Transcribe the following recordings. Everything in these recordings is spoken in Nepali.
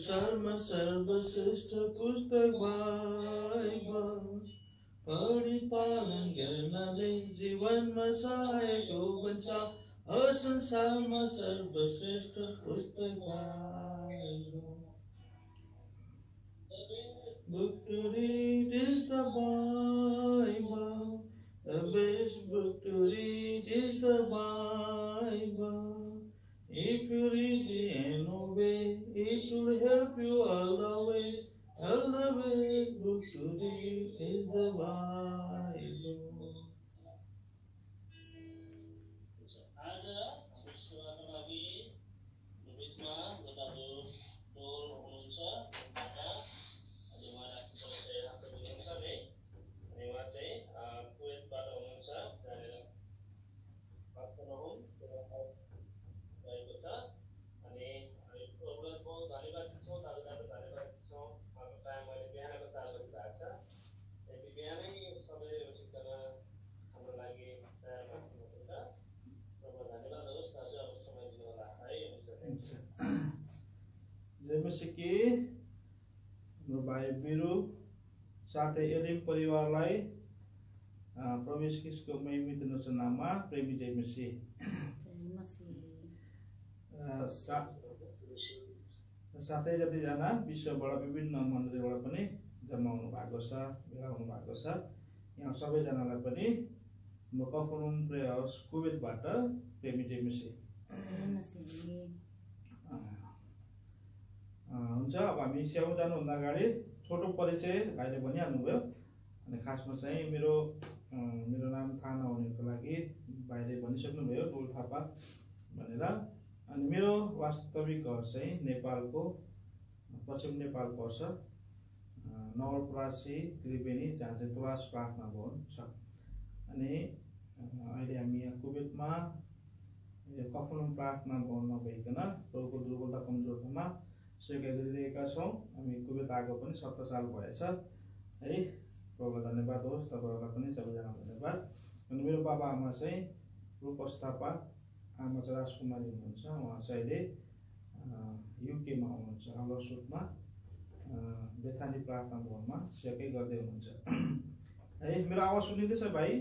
संसारमा सर्वश्रेष्ठ पुस्तक बाइबल पढी पालन गर्नाले जीवनमा सहायक बन्छ। संसारमा सर्वश्रेष्ठ पुस्तक Bible. Book to read is the Bible. The best book to read is the Bible. If you read it and obey, it will help you all the way. All the best book to read is the Bible. जयमसीकी भाइ बिरु साथै एलिम परिवारलाई प्रभु येशू ख्रीष्टको महिमित नाममा प्रेमी जयमसी। साथै जतिजना विश्वबाट विभिन्न मण्डलीबाट पनि जम्मा हुनु भएको छ, भेला हुनु भएको छ, यहाँ सबैजनालाई पनि म कफरनहुम प्रेयर हाउस कुवेतबाट प्रेमी जयमसी। हुन्छ। अब हामी स्याउ जानुभन्दा अगाडि छोटो परिचय भाइले भनिहाल्नुभयो। अनि खासमा चाहिँ मेरो नाम थाहा नहुनेको लागि भाइले भनिसक्नुभयो डोल थापा भनेर। अनि मेरो वास्तविक घर चाहिँ नेपालको पश्चिम नेपाल पर्छ, नवलपरासी त्रिवेणी, जहाँ चाहिँ तुरास प्रार्थना भवन छ। अनि अहिले हामी यहाँ कुवेतमा कफरनहुम प्रार्थना भवनमा भइकन प्रभुको दुर्बलता कमजोरतामा सेवा गरिरहेका छौँ। हामी कुवेत आएको पनि 17 साल भएछ है। प्रभुलाई धन्यवाद होस्, तपाईँहरूलाई पनि सबैजना धन्यवाद। अनि मेरो बाबा आमा चाहिँ रूपस थापा, आमा चाहिँ राजकुमारी हुनुहुन्छ। उहाँ चाहिँ अहिले युकेमा हुनुहुन्छ, आलसुटमा बेथानी प्रार्थना भवनमा सेवा गर्दै हुनुहुन्छ है। मेरो आवाज सुनिँदैछ भाइ?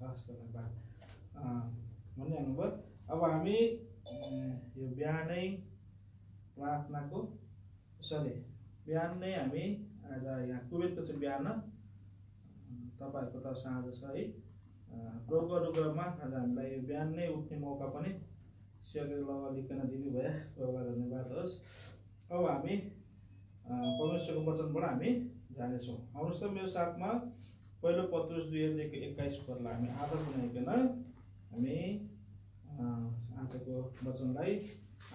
धन्यवाद भनिहाल्नुभयो। अब हामी यो बिहानै प्रार्थनाको बिहान नै हामी आज यहाँ कुवेतको चाहिँ बिहान, तपाईँहरूको त साँझ छ है। प्रभुको अनुग्रहमा आज हामीलाई यो बिहान नै उठ्ने मौका पनि सेवा लगाइकन दिनुभयो, प्रभुलाई धन्यवाद होस्। अब हामी परमेश्वरको वचनबाट हामी जानेछौँ। आउनुहोस् त मेरो साथमा पहिलो पत्रुस 2:21 पदलाई हामी आधार बनाइकन हामी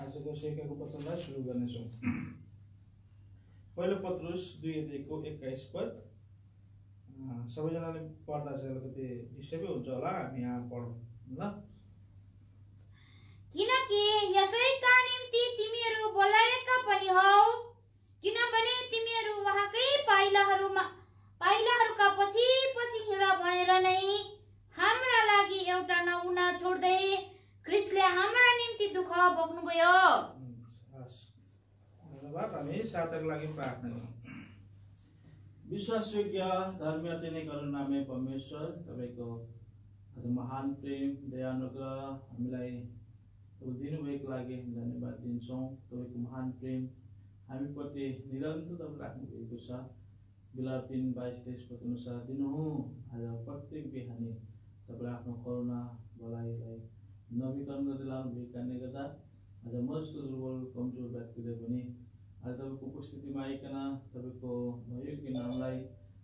आजको सेवाको वचनलाई सुरु गर्नेछौँ। पहिलो पत्रुस 2:21 पद। सबैजनाले पढ्दा चाहिँ अलिकति डिस्टर्बै हुन्छ होला, हामी यहाँ पढौँ ल। किनकि यसैका निम्ति तिमीहरू बोलाएका पनि हौ, किनभने तिमीहरू उहाँकै पाइलाहरूका पछि हिँड भनेर नै हाम्रा लागि एउटा नमुना छोड्दै ख्रीष्टले हाम्रा निम्ति दुःख भोग्नुभयो। धन्यवाद। हामी साथको लागि प्रार्थना गरौँ। विश्वासयोग्य धर्मीय नै करुणामय परमेश्वर, तपाईँको आज महान प्रेम दया अनुग्रह हामीलाई दिनुभएको लागि धन्यवाद दिन्छौँ। तपाईँको महान प्रेम हामीप्रति निरन्तर तपाईँ राख्नुभएको छ। बिलाप 3:22-23 पद अनुसार दिनुहुँ आज प्रत्येक बिहानी तपाईँले आफ्नो करुणा भलाइलाई नवीकरण गर्दै लानुभएको कारणले गर्दा आज म जस्तो दुर्बल कमजोर व्यक्तिले पनि आज तपाईँको उपस्थितिमा आइकन तपाईँको योग्य नामलाई,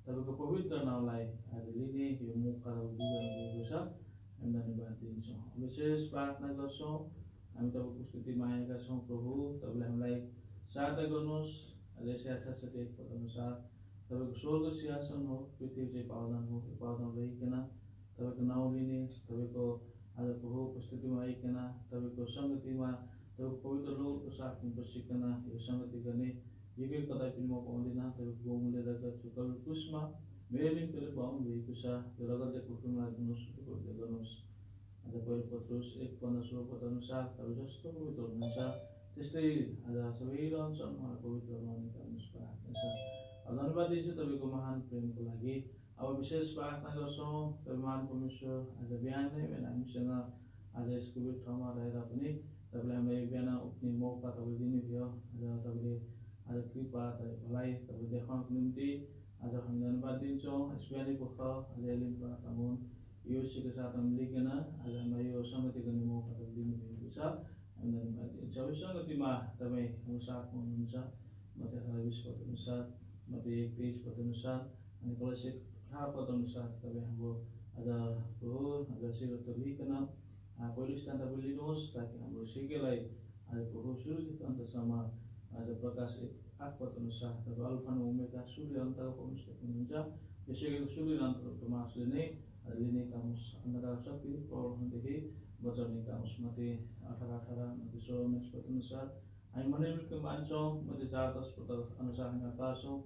तपाईँको पवित्र नामलाई आज लिने यो मौका दिइरहनुभएको छ। हामी धन्यवाद दिन्छौँ। विशेष प्रार्थना गर्छौँ, हामी तपाईँको उपस्थितिमा आएका छौँ। प्रभु तपाईँले हामीलाई सहायता गर्नुहोस्। आज 66 पद अनुसार तपाईँको स्वर्ग सिंहासन हो, पृथ्वी चाहिँ पावदन हो, यो पावदन रहिकन तपाईँको नाउँ लिने, तपाईँको आज प्रभु उपस्थितिमा आइकन तपाईँको सङ्गतिमा तपाईँको पवित्र लोकको साथमा बसिकन यो सङ्गति गर्ने योग्य कदापि म पाउँदिनँ। तपाईँको बहुमूल्य रगत कल क्रुसमा मेरो निम्ति पाउनु भएको छ। यो रगतले कुटुम्बलाई गर्नुहोस्। आज पहिलो पत्रुस 1:15 पद अनुसार तपाईँ जस्तो पवित्र हुनुहुन्छ त्यस्तै आज सबै रहन्छन् उहाँलाई पवित्र रहने गर्नुहोस् प्रार्थना छ। धन्यवाद दिन्छु तपाईँको महान प्रेमको लागि। अब विशेष प्रार्थना गर्छौँ तपाईँ महान परमेश्वर आज बिहानै हामीसँग आज यसको ठाउँमा रहेर पनि तपाईँले हामीलाई बिहान उठ्ने मौका तपाईँले दिनुभयो। आज तपाईँले आज कृपा भलाइ तपाईँ देखाउनको निम्ति आज हामी धन्यवाद दिन्छौँ। यस बिहानै पख आज एलिन प्रार्थना हुन् यो के साथ हामी लिकन आज हामीलाई यो संगति गर्ने मौका तपाईँ दिनुभएको छ। हामी धन्यवाद दिन्छौँ। यो संगतिमा तपाईँ हाम्रो साथमा हुनुहुन्छ। मत्ती 20 पद अनुसार, मत्ती 1:23 पद अनुसार अनि कलसी 18 पद अनुसार तपाईँ हाम्रो आज प्रभु आज शिरत लिकन पहिलो स्थान तपाईँ लिनुहोस् ताकि हाम्रो सिकेलाई आज प्रभु सुरुदेखि अन्तसम्म आज प्रकाश 8 पद अनुसार तपाईँ अल्फा र ओमेगा सुरु अन्तको परमेश्वर हुनुहुन्छ। यसैको सुरु अन्तको मासुले नै लिने काम अन्धकार शक्ति प्रभावदेखि बचाउने काम मत्ती 18:18 मत्ती 16:19 पद अनुसार हामी मनोमृत्यु मान्छौँ। मत्ती 4:10 पद अनुसार हामी हतार छौँ।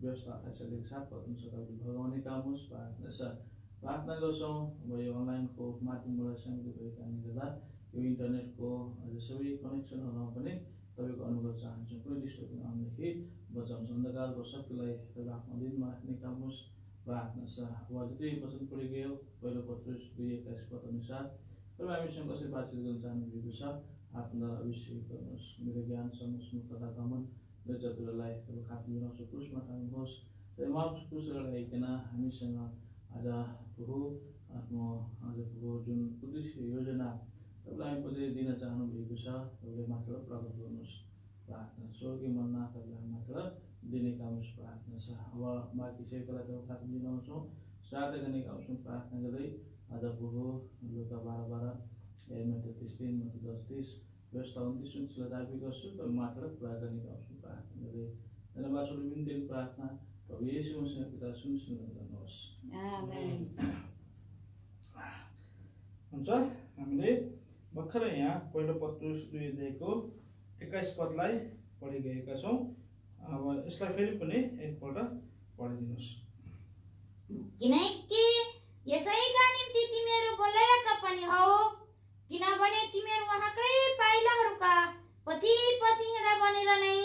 व्यवस्था 28:7 पद अनुसार तपाईँ भगाउने काम होस् प्रार्थना छ। प्रार्थना गर्छौँ अब यो अनलाइनको माध्यमबाट सङ्गीत भएको कारणले गर्दा यो इन्टरनेटको आज सबै कनेक्सनहरूमा पनि तपाईँको अनुभव चाहन्छौँ। कुनै डिस्टर्ब नआउनेदेखि बचाउँछ। अन्धकारको शक्तिलाई तपाईँ आफ्नो दिनमा राख्ने काम होस् प्रार्थना छ। अब जति वचन पढि गयो पहिलो पत्रुस 2:21 पद अनुसार तपाईँ हामीसँग कसरी बातचित गर्न चाहनुभएको छ आत्माद्वारा अभिषेक गर्नुहोस्। मेरो ज्ञान समझ मुक्तता गमन र चतुरलाई तपाईँ खाद्य बनाउँछ क्रुसमा टाल्नुहोस्। तपाईँ माउस क्रुसलाई ल्याइकन हामीसँग आज प्रभु आफ्नो आज प्रभु जुन उद्देश्य योजना तपाईँलाई हामी प्रति दिन चाहनुभएको छ तपाईँले मात्र प्रकट गर्नुहोस् प्रार्थना। स्वर्गीय मन्ना तपाईँलाई मात्र दिने काम होस् प्रार्थना छ। अब बाँकी सेवकलाई तपाईँ खाद्य दिलाउँछौँ सहायता गर्ने काम छौँ प्रार्थना गर्दै आज प्रभु लुका 12:12 मत्ती 33:3 मत्ती 10:30 व्यवस्था 29 दाबी गर्छु तपाईँ मात्र पुरा गर्ने काम छौँ प्रार्थना गर्दै धन्यवाद स्वरूप बिन्ती प्रार्थना प्रभु येशू मसीहका पिता सुनिश्चित गर्नुहोस्। आमेन। हुन्छ हामीले भर्खरै यहाँ पहिलो पत्रुस 2:21 पदलाई पढिगएका छौँ। अब यसलाई फेरि पनि एकपल्ट पढिदिनुहोस्। किनकि यसैका निम्ति तिमीहरू बोलाएका पनि हौ किनभने तिमीहरू उहाँकै पाइलाहरूका पछि पछि हिँडा बनेर नै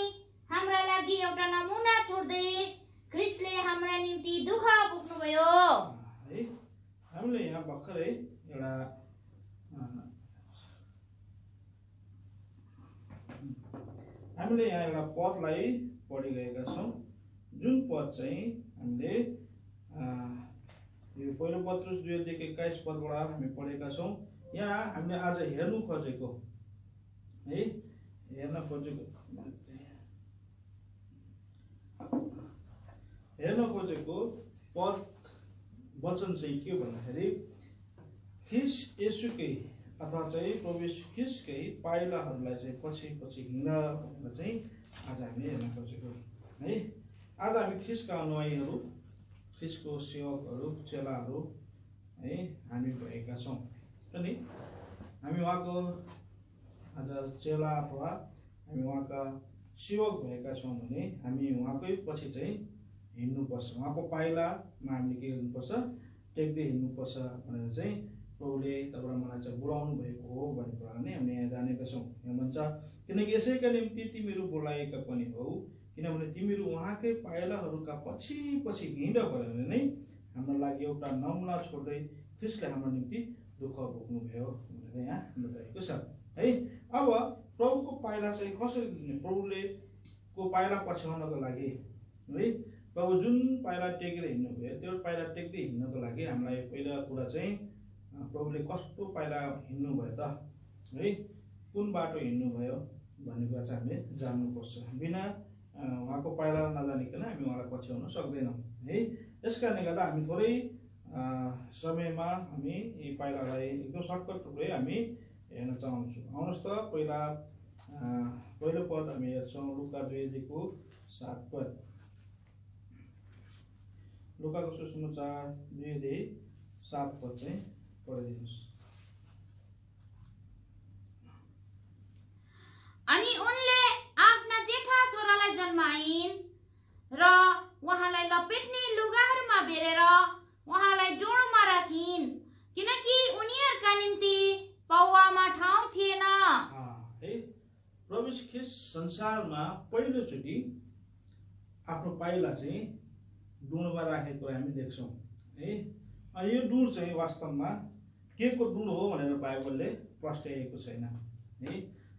हाम्रा लागि एउटा नमुना छोड्दै ख्रिस्टले हाम्रा निम्ति दुःख भोग्नुभयो। है हामीले यहाँ भर्खरै एउटा पदलाई पढिगएका छौँ जुन पद चाहिँ हामीले यो पहिलो पत्रुस 2:21 पदबाट हामी पढेका छौँ। यहाँ हामीले आज हेर्न खोजेको पद वचन चाहिँ के भन्दाखेरि ख्रिस्ट येशूकै अथवा चाहिँ प्रभु येशू ख्रिस्टकै पाइलाहरूलाई चाहिँ पछि पछि हिँड भनेर चाहिँ आज हामीले हेर्न खोजेको है। आज हामी ख्रिस्टका अनुयायीहरू ख्रिस्टको सेवकहरू चेलाहरू है हामी भएका छौँ। अनि हामी उहाँको आज चेला अथवा हामी उहाँका सेवक भएका छौँ भने हामी उहाँकै पछि चाहिँ हिँड्नुपर्छ। उहाँको पाइलामा हामीले के गर्नुपर्छ टेक्दै हिँड्नुपर्छ भनेर चाहिँ प्रभुले तपाईँलाई मलाई चाहिँ बोलाउनु भएको हो भन्ने कुरा नै हामीले यहाँ जानेका छौँ। यहाँ भन्छ किनकि यसैका निम्ति तिमीहरू बोलाएका पनि हौ किनभने तिमीहरू उहाँकै पाइलाहरूका पछि पछि हिँड भनेर नै हाम्रो लागि एउटा नमुना छोड्दै ख्रिस्टले हाम्रो निम्ति दुःख भोग्नुभयो भनेर यहाँ बताएको छ है। अब प्रभुको पाइला चाहिँ कसरी प्रभुले को पाइला पछ्याउनको लागि है प्रभु जुन पाइला टेकेर हिँड्नुभयो त्यो पाइला टेक्दै हिँड्नको लागि हामीलाई पहिला कुरा चाहिँ प्रभुले कस्तो पाइला हिँड्नुभयो त है कुन बाटो हिँड्नुभयो भन्ने कुरा चाहिँ हामीले जान्नुपर्छ। बिना उहाँको पाइला नजानिकन हामी उहाँलाई पछ्याउन सक्दैनौँ है। यस कारणले गर्दा हामी थोरै समयमा हामी यी पाइलालाई एकदम सर्टकट रूपले हामी हेर्न चाहन्छौँ। आउनुहोस् त पहिलो पद हामी हेर्छौँ लुका 2:7 पद। लुकाको सुसमाचार 2:7 पद चाहिँ पढिदिनुहोस्। अनि उनले आफ्ना जेठा छोरालाई जन्माइन् र उहाँलाई लपेट्ने लुगाहरूमा बेरेर उहाँलाई डोडोमा राखिन्। किनकि उनीहरूका निम्ति पौवामा ठाउँ थिएन। है प्रभु यीशु ख्रीष्ट संसारमा पहिलोचोटि आफ्नो पाइला चाहिँ डुँडमा राखेको हामी देख्छौँ है। अनि यो डुँड चाहिँ वास्तवमा के को डुँड हो भनेर बाइबलले प्रस्ट्याएको छैन है।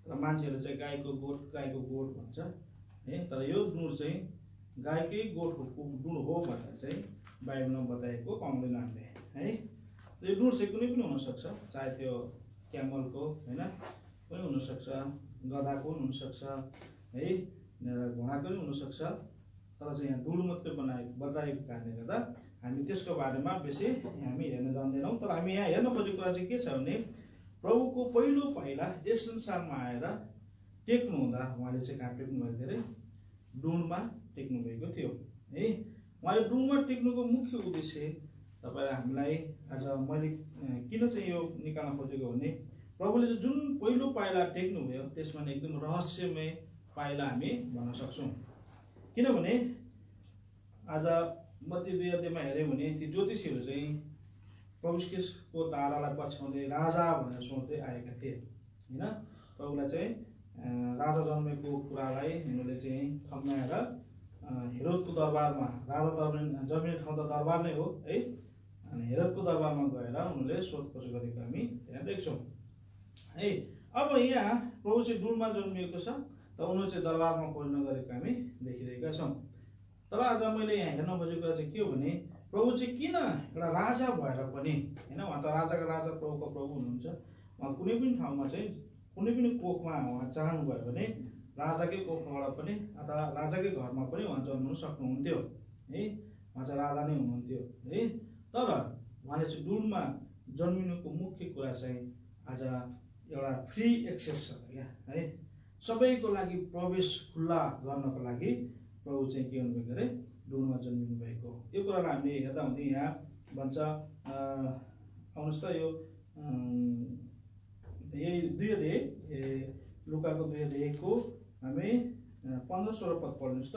र मान्छेहरूले चाहिँ गाईको गोठ भन्छ है। तर यो डुँड चाहिँ गाईकै गोठको डुँड हो भनेर चाहिँ बाइबलमा बताएको पाउँदैन हामीले है। यो डुँड चाहिँ कुनै पनि हुनसक्छ, चाहे त्यो क्यामलको होइन पनि हुनसक्छ, गधाको पनि हुनसक्छ है, घोडाको पनि हुनसक्छ। तर चाहिँ यहाँ डुँड मात्रै बताएको कारणले गर्दा हामी त्यसको बारेमा बेसी हामी हेर्न जान्दैनौँ। तर हामी यहाँ हेर्न खोजेको कुरा चाहिँ के छ भने प्रभुको पहिलो पाइला यस संसारमा आएर टेक्नु हुँदा उहाँले चाहिँ कहाँ टेक्नु भएको धेरै डुँडमा टेक्नु भएको थियो है। उहाँले डुँडमा टेक्नुको मुख्य उद्देश्य तपाईँलाई हामीलाई आज मैले किन चाहिँ यो निकाल्न खोजेको भने प्रभुले चाहिँ जुन पहिलो पाइला टेक्नुभयो त्यसमा एकदम रहस्यमय पाइला हामी भन्न सक्छौँ। किनभने आज मत्ती 2 अध्यायमा हेऱ्यौँ भने ती ज्योतिषीहरू चाहिँ प्रभु ख्रीष्टको तारालाई पछ्याउँदै राजा भनेर सोच्दै आएका थिए होइन। प्रभुलाई चाहिँ राजा जन्मेको कुरालाई उनीहरूले चाहिँ ठम्याएर हेरोदको दरबारमा, राजा जन्मिने ठाउँ त दरबार नै हो है, अनि हेरोदको दरबारमा गएर उनीहरूले सोधखोज गरेको हामी त्यहाँ देख्छौँ है। अब यहाँ प्रभु चाहिँ डुँडमा जन्मिएको छ त उनीहरू चाहिँ दरबारमा खोज्न गरेको हामी देखिरहेका छौँ। तर आज मैले यहाँ हेर्न खोजेको कुरा चाहिँ के हो भने प्रभु चाहिँ किन एउटा राजा भएर पनि होइन, उहाँ त राजाका राजा प्रभुको प्रभु हुनुहुन्छ। उहाँ कुनै पनि ठाउँमा चाहिँ कुनै पनि कोखमा उहाँ चाहनुभयो भने राजाकै कोखबाट पनि अथवा राजाकै घरमा पनि उहाँ जन्मिन सक्नुहुन्थ्यो है। उहाँ चाहिँ राजा नै हुनुहुन्थ्यो है। तर उहाँले चाहिँ डुँडमा जन्मिनुको मुख्य कुरा चाहिँ आज एउटा फ्री एक्सेस छ क्या है, सबैको लागि प्रवेश खुल्ला गर्नको लागि प्रभु चाहिँ के गर्नुभएको अरे डुँडमा जन्मिनु भएको। यो कुरालाई हामीले हेर्दा हुँदै यहाँ भन्छ आउनुहोस् त यो यही 2 अध्याय लुकाको 2 अध्यायको हामी 15-16 पद पढ्नुहोस् त।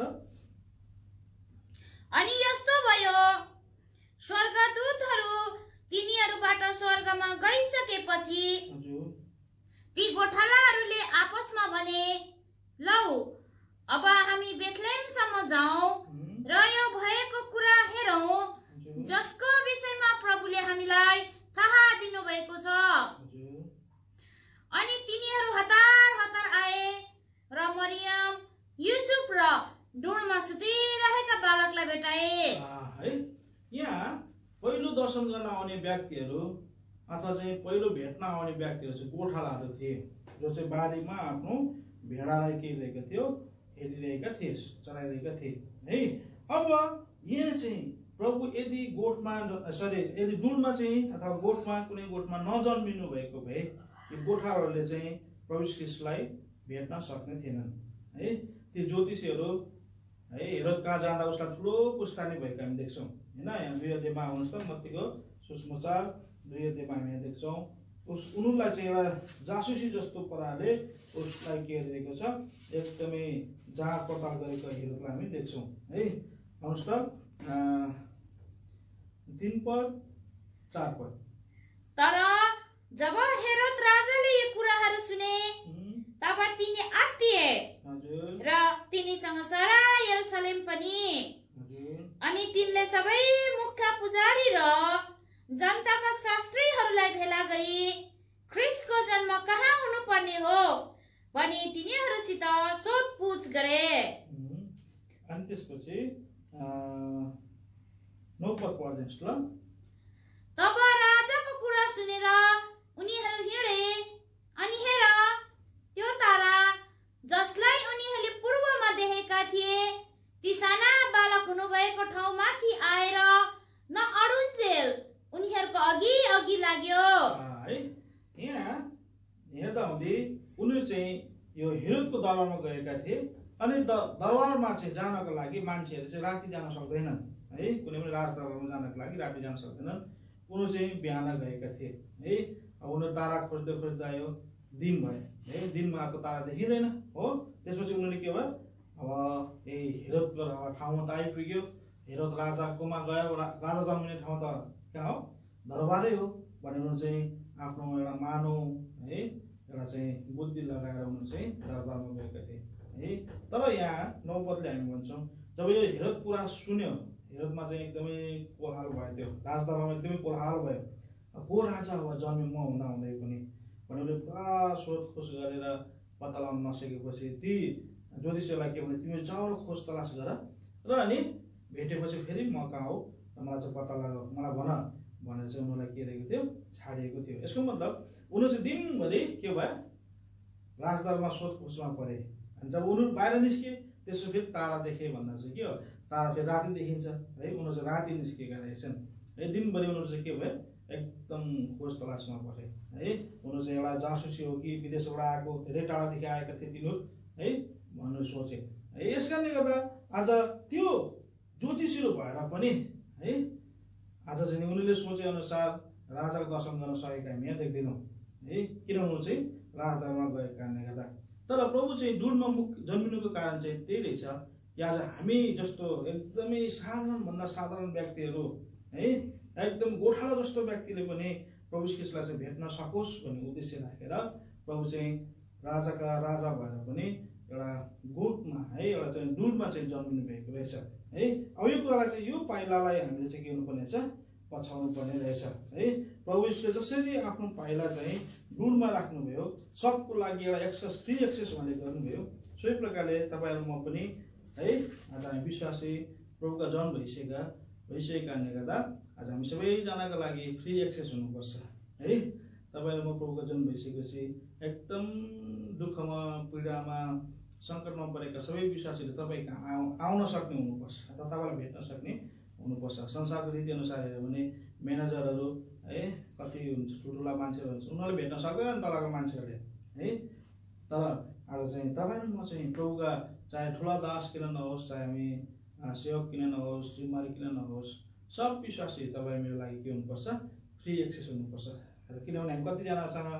अनि यस्तो भयो स्वर्गदूतहरू तिनीहरूबाट स्वर्गमा गइसकेपछि ती गोठालाहरूले आपसमा भने, लौ अब हामी बेथलेहमसम्म जाउँ र यो भएको कुरा हेरौँ जसको विषयमा प्रभुले हामीलाई थाहा दिनुभएको छ। अनि तिनीहरू हतार हतार आए र मरियम, युसुफ र डुँडमा सुतिरहेका बालकलाई भेटाए। यहाँ पहिलो दर्शन गर्न आउने व्यक्तिहरू अथवा चाहिँ पहिलो भेट्न आउने व्यक्तिहरू चाहिँ गोठालाहरू थिए, जो चाहिँ बारीमा आफ्नो भेडालाई के लिएका थियो, हेरिरहेका थिए, चराइरहेका थिए है। अब यहाँ चाहिँ प्रभु यदि यदि डुँडमा चाहिँ अथवा कुनै गोठमा नजन्मिनु भएको भए यो गोठाहरूले चाहिँ प्रभु ख्रीष्टलाई भेट्न सक्ने थिएनन् है। ती ज्योतिषीहरू है हेरोद कहाँ जाँदा उसलाई ठुलो पुस्तानी भएको हामी देख्छौँ होइन। यहाँ 2 अध्यायमा आउनुहोस् त, मत्तीको सुसमाचार 2 अध्यायमा हामी यहाँ देख्छौँ उनीहरूलाई चाहिँ एउटा जासुसी जस्तो प्रकारले उसलाई के गरिरहेको छ, एकदमै जाँच पडताल गरेको हेरोदलाई हामी देख्छौँ है। आउनुहोस् त 3 पद 4 पद। तर जब हेरोद राजाले यो कुराहरू सुने तब तिनी आत्तिए र तिनीसँग सारा यरुशलेम पनि। अनि तिनले सबै मुख्य पुजारी र जनताका शास्त्रीहरूलाई भेला गरी ख्रीष्टको जन्म कहाँ हुनुपर्ने हो भनी तिनीहरूसित सोधपुछ गरे। अनि त्यसपछि 9 पद पढ्दिनुहोस् ल। तब राजाको कुरा सुनेर उनीहरू हिँडे, अनि हेर त्यो तारा जसलाई उनीहरूले पूर्वमा देखेका थिए ती साना बालक हुनुभएको ठाउँमाथि आएर न अरुन्जेल उनीहरूको अघि अघि लाग्यो। यहाँ हेर्दा हुँदै उनीहरू चाहिँ यो हेरोदको दरबारमा गएका थिए। अनि दरबारमा चाहिँ जानको लागि मान्छेहरू चाहिँ राति जान सक्दैनन् है, कुनै पनि राजदरबारमा जानको लागि राति जान सक्दैनन्। उनीहरू चाहिँ बिहान गएका थिए है। अब उनीहरू तारा खोज्दै खोज्दै आयो, दिन भयो है, दिनमा आएको तारा देखिँदैन हो। त्यसपछि उनीहरूले के भयो, अब यही हेरोदको ठाउँमा त आइपुग्यो, हेरोद राजाकोमा गयो। राजा जन्मिने ठाउँ त कहाँ हो, दरबारै हो भनेर चाहिँ आफ्नो एउटा मानव है एउटा चाहिँ बुद्धि लगाएर उनीहरू चाहिँ राजदरबारमा गएका थिए है। तर यहाँ 9 पदले हामी भन्छौँ जब यो हेरोद कुरा सुन्यो, हेरोदमा चाहिँ एकदमै कोलाहल भयो, त्यो राजदरबारमा एकदमै कोलाहल भयो। को राजा हो जन्मे म हुँदा हुँदै पनि भनेर पुरा सोधखोज गरेर पत्ता लगाउन नसकेपछि ती ज्योतिषीलाई के भने तिमी जाऊ र खोज तलास गर र अनि भेटेपछि फेरि म कहाँ हो र मलाई चाहिँ पत्ता लगाऊ, मलाई भन भनेर चाहिँ उनीहरूलाई के दिएको थियो, छाडिएको थियो। यसको मतलब उनीहरू चाहिँ दिनभरि के भयो, राजदरबारमा सोधखोजमा परे। अनि जब उनीहरू बाहिर निस्के त्यसो फेरि तारा देखे भन्दा चाहिँ के हो, तारा फेरि राति देखिन्छ है। उनीहरू चाहिँ राति निस्केका रहेछन् है। दिनभरि उनीहरू चाहिँ के भयो, एकदम खोज तलासमा परे है। उनीहरू चाहिँ एउटा जासुसी हो कि विदेशबाट आएको, धेरै टाढादेखि आएका थिए तिनीहरू है भनेर सोचे है। यस कारणले गर्दा आज त्यो ज्योतिषीहरू भएर पनि है आज चाहिँ उनीहरूले सोचे अनुसार राजाको दर्शन गर्न सकेका हामी यहाँ देख्दैनौँ है। किन उनीहरू चाहिँ राजदरबारमा गएको कारणले गर्दा। तर प्रभु चाहिँ दुधमा मुख जन्मिनुको कारण चाहिँ त्यही रहेछ कि आज हामी जस्तो एकदमै साधारणभन्दा साधारण व्यक्तिहरू है, एकदम गोठालो जस्तो व्यक्तिले पनि प्रभु ख्रीष्टलाई चाहिँ भेट्न सकोस् भन्ने उद्देश्य राखेर प्रभु चाहिँ राजाका राजा भएर पनि एउटा गोठमा है, एउटा चाहिँ दुधमा चाहिँ जन्मिनु भएको रहेछ है। अब यो कुरालाई चाहिँ यो पाइलालाई हामीले चाहिँ के गर्नुपर्ने रहेछ, पछाउनु पर्ने रहेछ है। प्रभु यीशुले जसरी आफ्नो पाइला चाहिँ दुधमा राख्नुभयो, सबको लागि एउटा एक्सेस, फ्री एक्सेस भनेर गर्नुभयो, सोही प्रकारले तपाईँहरू म पनि है आज हामी विश्वासी प्रभुका जन भइसकेको कारणले गर्दा आज हामी सबैजनाको लागि फ्री एक्सेस हुनुपर्छ है। तपाईँहरू म प्रभुका जन भइसकेपछि एकदम दुःखमा, पीडामा, सङ्कटमा परेका सबै विश्वासीहरू तपाईँ कहाँ आउन सक्ने हुनुपर्छ अथवा तपाईँलाई भेट्न सक्ने हुनुपर्छ। संसारको रीति अनुसार हेऱ्यो भने म्यानेजरहरू है, कति हुन्छ ठुल्ठुला मान्छेहरू हुन्छ, उनीहरूले भेट्न सक्दैन तलका मान्छेहरूले है। तर आज चाहिँ तपाईँहरू म चाहिँ प्रभुका चाहे ठुला दास किन नहोस्, चाहे हामी सेवक किन नहोस्, जिम्मेवारी किन नहोस्, सब विश्वासी तपाईँ मेरो लागि के हुनुपर्छ, फ्री एक्सेस हुनुपर्छ। किनभने हामी कतिजनासँग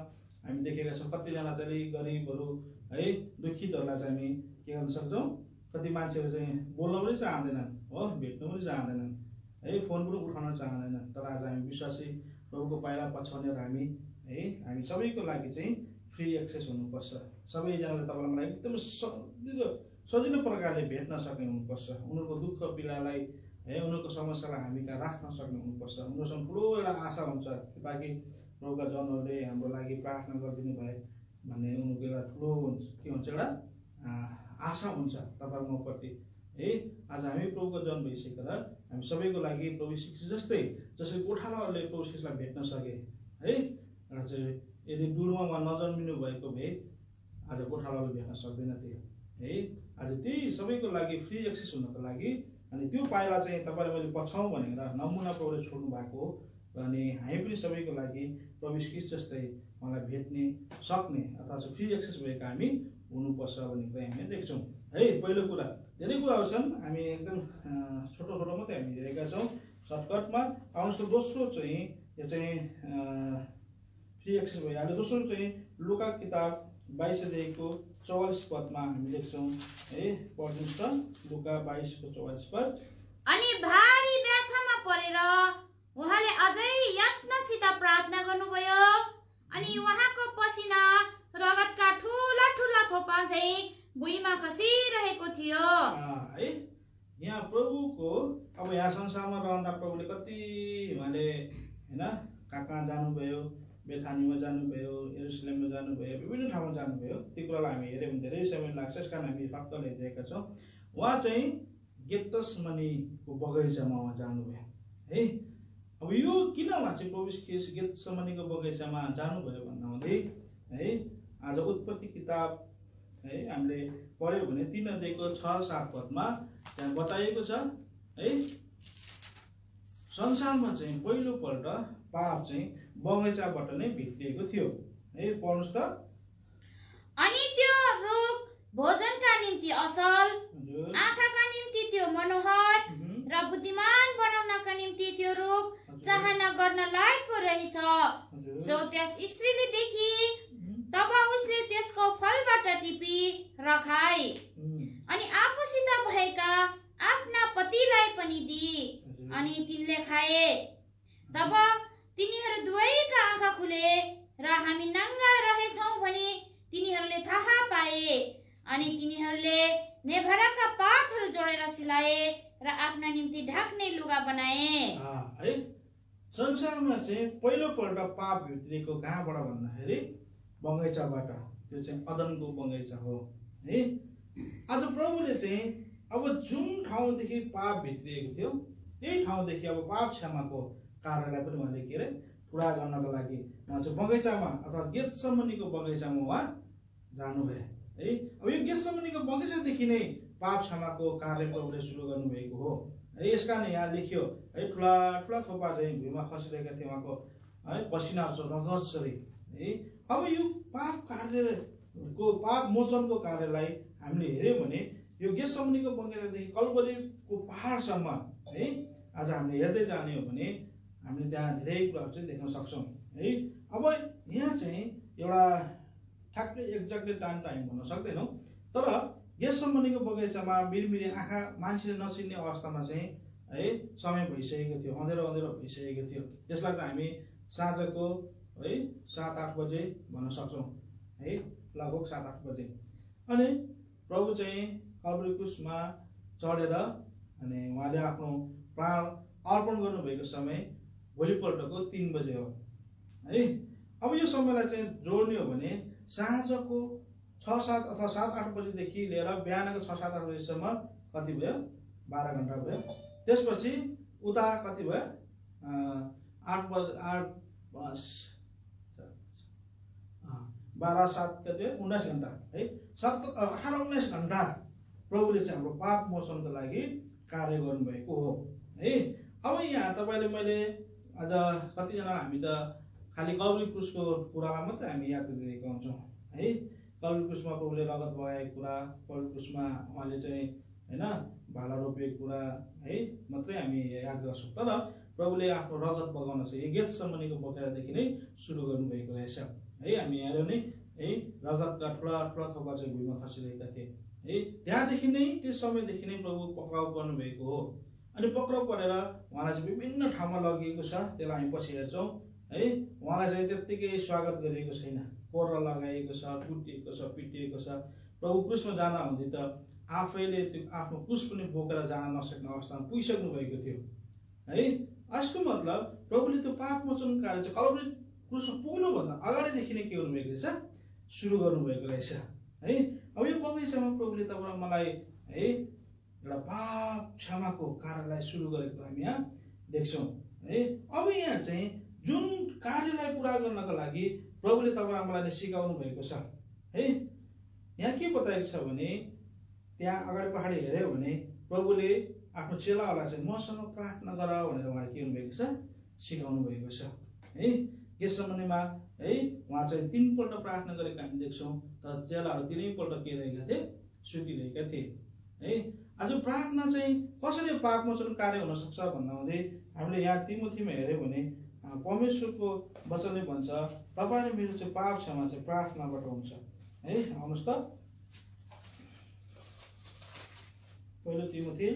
हामी देखेका छौँ, कतिजना चाहिँ गरिबहरू है, दुखितहरूलाई चाहिँ हामी के गर्न सक्छौँ, कति मान्छेहरू चाहिँ बोल्न पनि चाहँदैनन् हो, भेट्नु पनि चाहँदैनन् है, फोन पनि उठाउन चाहँदैनन्। तर आज हामी विश्वासी प्रभुको पाइला पछाउने हामी है, हामी सबैको लागि चाहिँ फ्री एक्सेस हुनुपर्छ। सबैजनाले तपाईँलाई मलाई एकदम सजिलो प्रकारले भेट्न सक्ने हुनुपर्छ। उनीहरूको दुःख पीडालाई है, उनीहरूको समस्यालाई हामी कहाँ राख्न सक्ने हुनुपर्छ। उनीहरूसँग ठुलो एउटा आशा हुन्छ ताकि प्रभुका जनहरूले हाम्रो लागि प्रार्थना गरिदिनु भए भन्ने उनीहरूको एउटा ठुलो के हुन्छ, एउटा आशा हुन्छ तपाईँहरूको प्रति है। आज हामी प्रभुको जन भइसकेर हामी सबैको लागि प्रभु ख्रीष्ट जस्तै जसरी गोठालाहरूले प्रभु ख्रीष्टलाई भेट्न सके है। आज यदि दुर्मा नजन्मिनु भएको भए आज गोठालाहरूले भेट्न सक्दैनथे है। आज त्यही सबैको लागि फ्री एक्सेस हुनको लागि अनि त्यो पाइला चाहिँ तपाईँले मैले पछाउँ भनेर नमुना प्रभुले छोड्नु भएको हो। अनि हामी पनि सबैको लागि प्रभु ख्रीष्ट जस्तै मलाई भेट्ने सक्ने अथवा फ्री एक्सेस भएका हामी हुनुपर्छ भन्ने कुरा हामी देख्छौँ है। पहिलो कुरा, धेरै कुराहरू छन्, हामी एकदम छोटो मात्रै हामी हेरेका छौँ सर्टकटमा। आउनुहोस् त दोस्रो चाहिँ यो चाहिँ फ्री एक्सेस भइहाल्यो। दोस्रो चाहिँ लुका किताब 22 अध्यायको 44 पदमा हामी लेख्छौँ है, पढ्नुहोस् त लुका 22 को 44 पद। अनि भारी व्यथामा परेर उहाँले अझै यत्नसित प्रार्थना गर्नुभयो अनि उहाँको पसिना रगतका ठुला ठुला थोपा चाहिँ भुइँमा खसिरहेको थियो है। यहाँ प्रभुको अब यहाँ संसारमा रहँदा प्रभुले कति उहाँले हैन कहाँ जानुभयो, बेथानीमा जानुभयो, यरुशलेममा जानुभयो, विभिन्न ठाउँमा जानुभयो। त्यो कुरालाई हामी हेऱ्यौँ भने धेरै समय लाग्छ, यस कारण हामी फक्त हेरिरहेका छौँ। उहाँ चाहिँ गेत्समनीको बगैँचामा उहाँ जानुभयो है। अब यो किन उहाँ चाहिँ प्रभु ख्रीष्ट गेत्समनीको बगैँचामा जानुभयो भन्दा हुँदै है, आज उत्पत्ति किताब है हामीले पढ्यो भने 3 अध्यायको 6-7 पदमा त्यहाँ बताइएको छ है, संसारमा चाहिँ पहिलोपल्ट पाप चाहिँ बगैँचाबाट नै भित्रिएको थियो है। पढ्नुहोस् त। अनि त्यो रुख भोजनका निम्ति असल, आँखाका निम्ति त्यो मनोहर र बुद्धिमान बनाउनका निम्ति त्यो रुख चाहना गर्न लायकको रहेछ। सो त्यस स्त्रीले देखि तब उसले त्यसको फलबाट टिपी र खाए अनि आफूसित भएका आफ्ना पतिलाई पनि दिए अनि तिनले खाए। तब तिनीहरू दुवैका आँखा खुले र हामी नङ्गा रहेछौँ भने तिनीहरूले थाहा पाए अनि तिनीहरूले नेभराका पातहरू जोडेर सिलाए र आफ्ना निम्ति ढाक्ने लुगा बनाए। है संसारमा चाहिँ पहिलोपल्ट पाप भित्रिएको कहाँबाट भन्दाखेरि बगैँचाबाट, त्यो चाहिँ अदनको बगैँचा हो है। आज प्रभुले चाहिँ अब जुन ठाउँदेखि पाप भित्रिएको थियो त्यही ठाउँदेखि अब पाप क्षमाको कार्यलाई पनि उहाँले के अरे पुरा गर्नको लागि उहाँ चाहिँ बगैँचामा अथवा गेतसमनीको बगैँचामा उहाँ जानुभयो है। अब यो गेतसमनीको बगैँचादेखि नै पाप क्षमाको कार्य प्रभुले सुरु गर्नुभएको हो है। यस कारण यहाँ लेखियो है, ठुला ठुला थोपा चाहिँ भुइँमा खसिरहेका थिए उहाँको है, पसिनाहरू रगतसरी है। अब यो पाप कार्यको पाप मोचनको कार्यलाई हामीले हेऱ्यौँ भने यो गेतसमनीको बगैँचादेखि कल्वरीको पहाडसम्म है आज हामीले हेर्दै जाने हो भने हामीले त्यहाँ धेरै कुराहरू चाहिँ देख्न सक्छौँ है। अब यहाँ चाहिँ एउटा ठ्याक्कै एक्ज्याक्टली टाइम त हामी भन्न सक्दैनौँ, तर गेतसमनीको बगैँचामा मिरमिरी आँखा मान्छेले नचिन्ने अवस्थामा चाहिँ है समय भइसकेको थियो, अँधेरो अँधेरो भइसकेको थियो। त्यसलाई चाहिँ हामी साँझको है 7-8 बजे भन्न सक्छौँ है, लगभग 7-8 बजे। अनि प्रभु चाहिँ कल्वरी क्रुसमा चढेर अनि उहाँले आफ्नो प्राण अर्पण गर्नुभएको समय भोलिपल्टको 3 बजे हो है। अब यो समयलाई चाहिँ जोड्ने हो भने साँझको 6-7 अथवा 7-8 बजेदेखि लिएर बिहानको 6-7-8 बजेसम्म कति भयो? 12 घन्टा भयो। त्यसपछि उता कति भयो? 12-7 कति भयो? 19 घन्टा है। 18-19 घन्टा प्रभुले चाहिँ हाम्रो पाप मोचनको लागि कार्य गर्नुभएको हो है। अब यहाँ तपाईँले मैले आज कतिजना हामी त खालि कल्वरी क्रुसको कुरालाई मात्रै हामी याद गरिरहेका हुन्छौँ है। कल्वरी क्रुसमा प्रभुले रगत बगाएको कुरा, कल्वरी क्रुसमा उहाँले चाहिँ होइन भाला रोपेको कुरा है मात्रै हामी याद गर्छौँ। तर प्रभुले आफ्नो रगत बगाउन चाहिँ यो गेतसमनीको बगैँचादेखि नै सुरु गर्नुभएको रहेछ है। हामी हेऱ्यौँ नि है, रगतका ठुला ठुला थोपा चाहिँ भुइँमा खसिरहेका थिए है। त्यहाँदेखि नै त्यो समयदेखि नै प्रभु पक्राउ पर्नुभएको हो। अनि पक्राउ परेर उहाँलाई चाहिँ विभिन्न ठाउँमा लगिएको छ, त्यसलाई हामी पछि हेर्छौँ है। उहाँलाई चाहिँ त्यत्तिकै स्वागत गरिएको छैन, कोर्रा लगाइएको छ, कुटिएको छ, पिटिएको छ। प्रभु क्रुसमा जान हुँदै त आफैले त्यो आफ्नो क्रुस पनि बोकेर जान नसक्ने अवस्थामा पुगिसक्नु भएको थियो है। यसको मतलब प्रभुले त्यो पाप मोचन कार्य चाहिँ कल्वरी क्रुसमा पुग्नुभन्दा अगाडिदेखि नै के गर्नुभएको रहेछ? सुरु गर्नुभएको रहेछ है। अब यो बगैँचामा प्रभुले तपाईँ मलाई है एउटा पाप क्षमाको कार्यलाई सुरु गरेको हामी यहाँ देख्छौँ है। अब यहाँ चाहिँ जुन कार्यलाई पुरा गर्नको लागि प्रभुले तपाईँ मलाई सिकाउनु भएको छ है। यहाँ के बताएको छ भने त्यहाँ अगाडि पछाडि हेऱ्यो भने प्रभुले आफ्नो चेलाहरूलाई चाहिँ मसँग प्रार्थना गर भनेर उहाँले के गर्नुभएको छ? सिकाउनु भएको छ है। गेतसमनीमा है उहाँ चाहिँ 3 पल्ट प्रार्थना गरेको हामी देख्छौँ, तर चेलाहरू 3 पल्ट के रहेका थिए? सुतिरहेका थिए है। आज प्रार्थना चाहिँ कसरी पाप मोचन कार्य हुन सक्छ भन्दा हुँदै हामीले यहाँ तिमोथीमा हेऱ्यौँ भने परमेश्वरको वचनले भन्छ तपाईँ र मेरो चाहिँ पाप क्षमा चाहिँ प्रार्थनाबाट हुन्छ है। आउनुहोस् त पहिलो तिमोथी